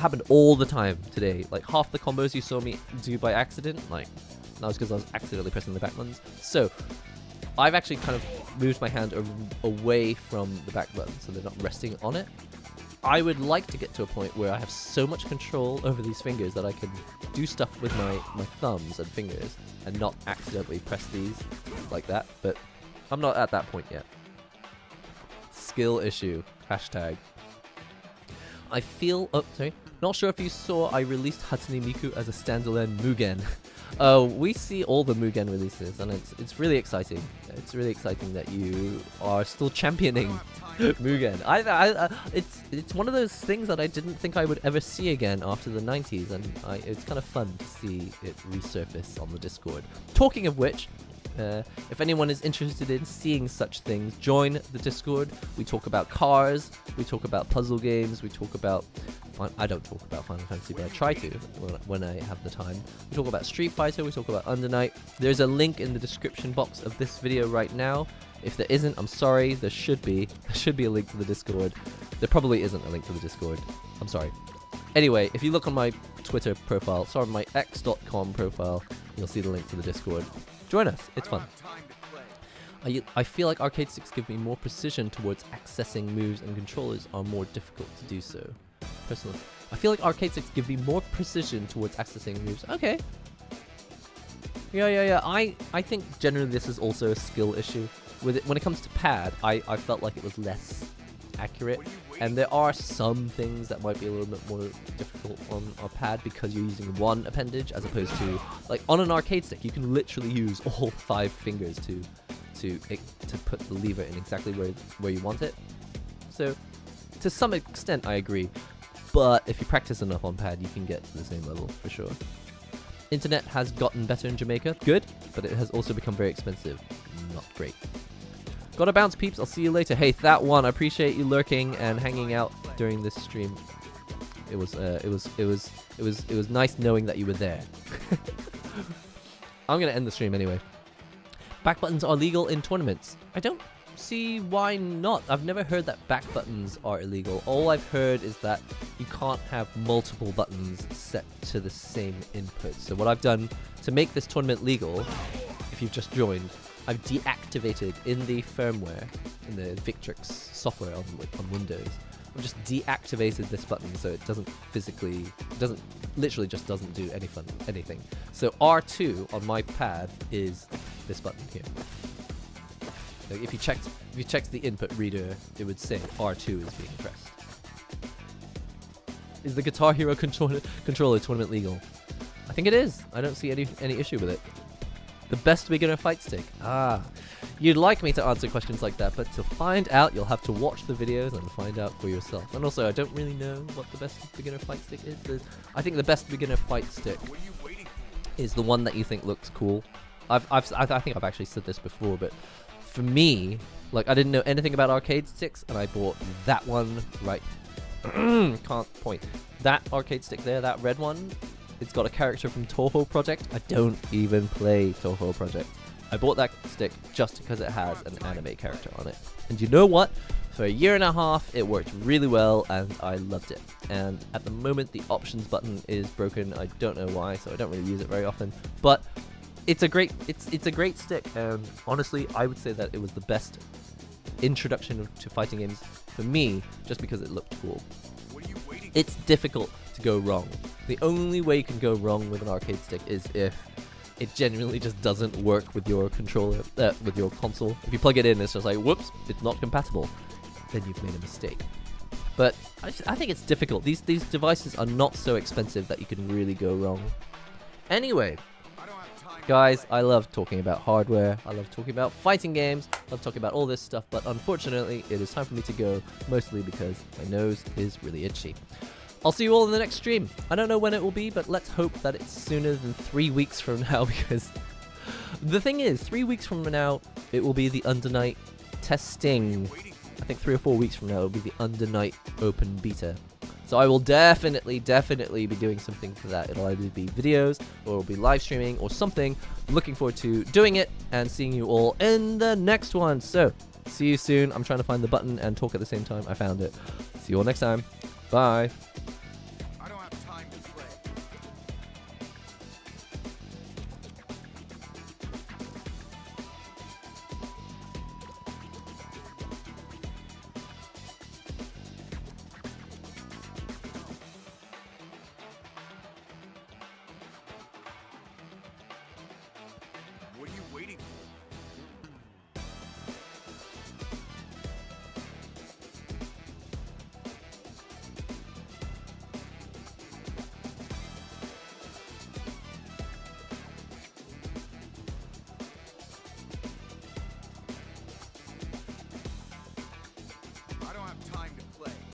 happened all the time today. Like half the combos you saw me do by accident, like that was because I was accidentally pressing the back buttons. So I've actually kind of moved my hand away from the back button so they're not resting on it. I would like to get to a point where I have so much control over these fingers that I can do stuff with my thumbs and fingers and not accidentally press these like that, but I'm not at that point yet. Skill issue. Hashtag. I feel... Oh, sorry. Not sure if you saw I released Hatsune Miku as a standalone Mugen. We see all the Mugen releases, and it's really exciting. It's really exciting that you are still championing Mugen. It's one of those things that I didn't think I would ever see again after the 90s, and it's kind of fun to see it resurface on the Discord. Talking of which, if anyone is interested in seeing such things, join the Discord. We talk about cars, we talk about puzzle games, we talk about... I don't talk about Final Fantasy, but I try to when I have the time. We talk about Street Fighter, we talk about Under Night. There's a link in the description box of this video right now. If there isn't, I'm sorry, there should be. There should be a link to the Discord. There probably isn't a link to the Discord. I'm sorry. Anyway, if you look on my Twitter profile, sorry, my x.com profile, you'll see the link to the Discord. Join us, it's fun. I feel like arcade sticks give me more precision towards accessing moves, and controllers are more difficult to do so. Personally, I feel like arcade sticks give me more precision towards accessing moves. Okay. Yeah. I think generally this is also a skill issue. With it, when it comes to pad, I felt like it was less accurate. And there are some things that might be a little bit more difficult on our pad because you're using one appendage as opposed to, like, on an arcade stick, you can literally use all 5 fingers to put the lever in exactly where you want it. So, to some extent, I agree. But if you practice enough on pad, you can get to the same level, for sure. Internet has gotten better in Jamaica. Good. But it has also become very expensive. Not great. Gotta bounce, peeps. I'll see you later. Hey, that one. I appreciate you lurking and hanging out during this stream. It was nice knowing that you were there. I'm gonna end the stream anyway. Back buttons are legal in tournaments. I don't see why not. I've never heard that back buttons are illegal. All I've heard is that you can't have multiple buttons set to the same input. So what I've done to make this tournament legal, if you've just joined, I've deactivated in the firmware, in the Victrix software on Windows, I've just deactivated this button so it doesn't physically, literally just doesn't do anything. So R2 on my pad is this button here. Like if you checked the input reader, it would say R2 is being pressed. Is the Guitar Hero controller tournament legal? I think it is. I don't see any issue with it. The best beginner fight stick. You'd like me to answer questions like that, but to find out, you'll have to watch the videos and find out for yourself. And also, I don't really know what the best beginner fight stick is. I think the best beginner fight stick is the one that you think looks cool. I think I've actually said this before, but for me, like, I didn't know anything about arcade sticks, and I bought that one right. Can't point. That arcade stick there, that red one. It's got a character from Toho Project. I don't even play Toho Project. I bought that stick just because it has an anime character on it. And you know what? For a year and a half, it worked really well, and I loved it. And at the moment, the options button is broken. I don't know why, so I don't really use it very often. But it's a great stick, and honestly, I would say that it was the best introduction to fighting games for me, just because it looked cool. It's difficult to go wrong. The only way you can go wrong with an arcade stick is if it genuinely just doesn't work with your controller, with your console. If you plug it in, it's just like, whoops, it's not compatible. Then you've made a mistake. But I think it's difficult. These devices are not so expensive that you can really go wrong. Anyway, guys, I love talking about hardware. I love talking about fighting games. I love talking about all this stuff. But unfortunately, it is time for me to go, mostly because my nose is really itchy. I'll see you all in the next stream. I don't know when it will be, but let's hope that it's sooner than 3 weeks from now, because the thing is, 3 weeks from now, it will be the Under Night testing. I think 3 or 4 weeks from now, it will be the Under Night open beta. So I will definitely be doing something for that. It'll either be videos, or it'll be live streaming, or something. I'm looking forward to doing it, and seeing you all in the next one. So, see you soon. I'm trying to find the button and talk at the same time. I found it. See you all next time. Bye.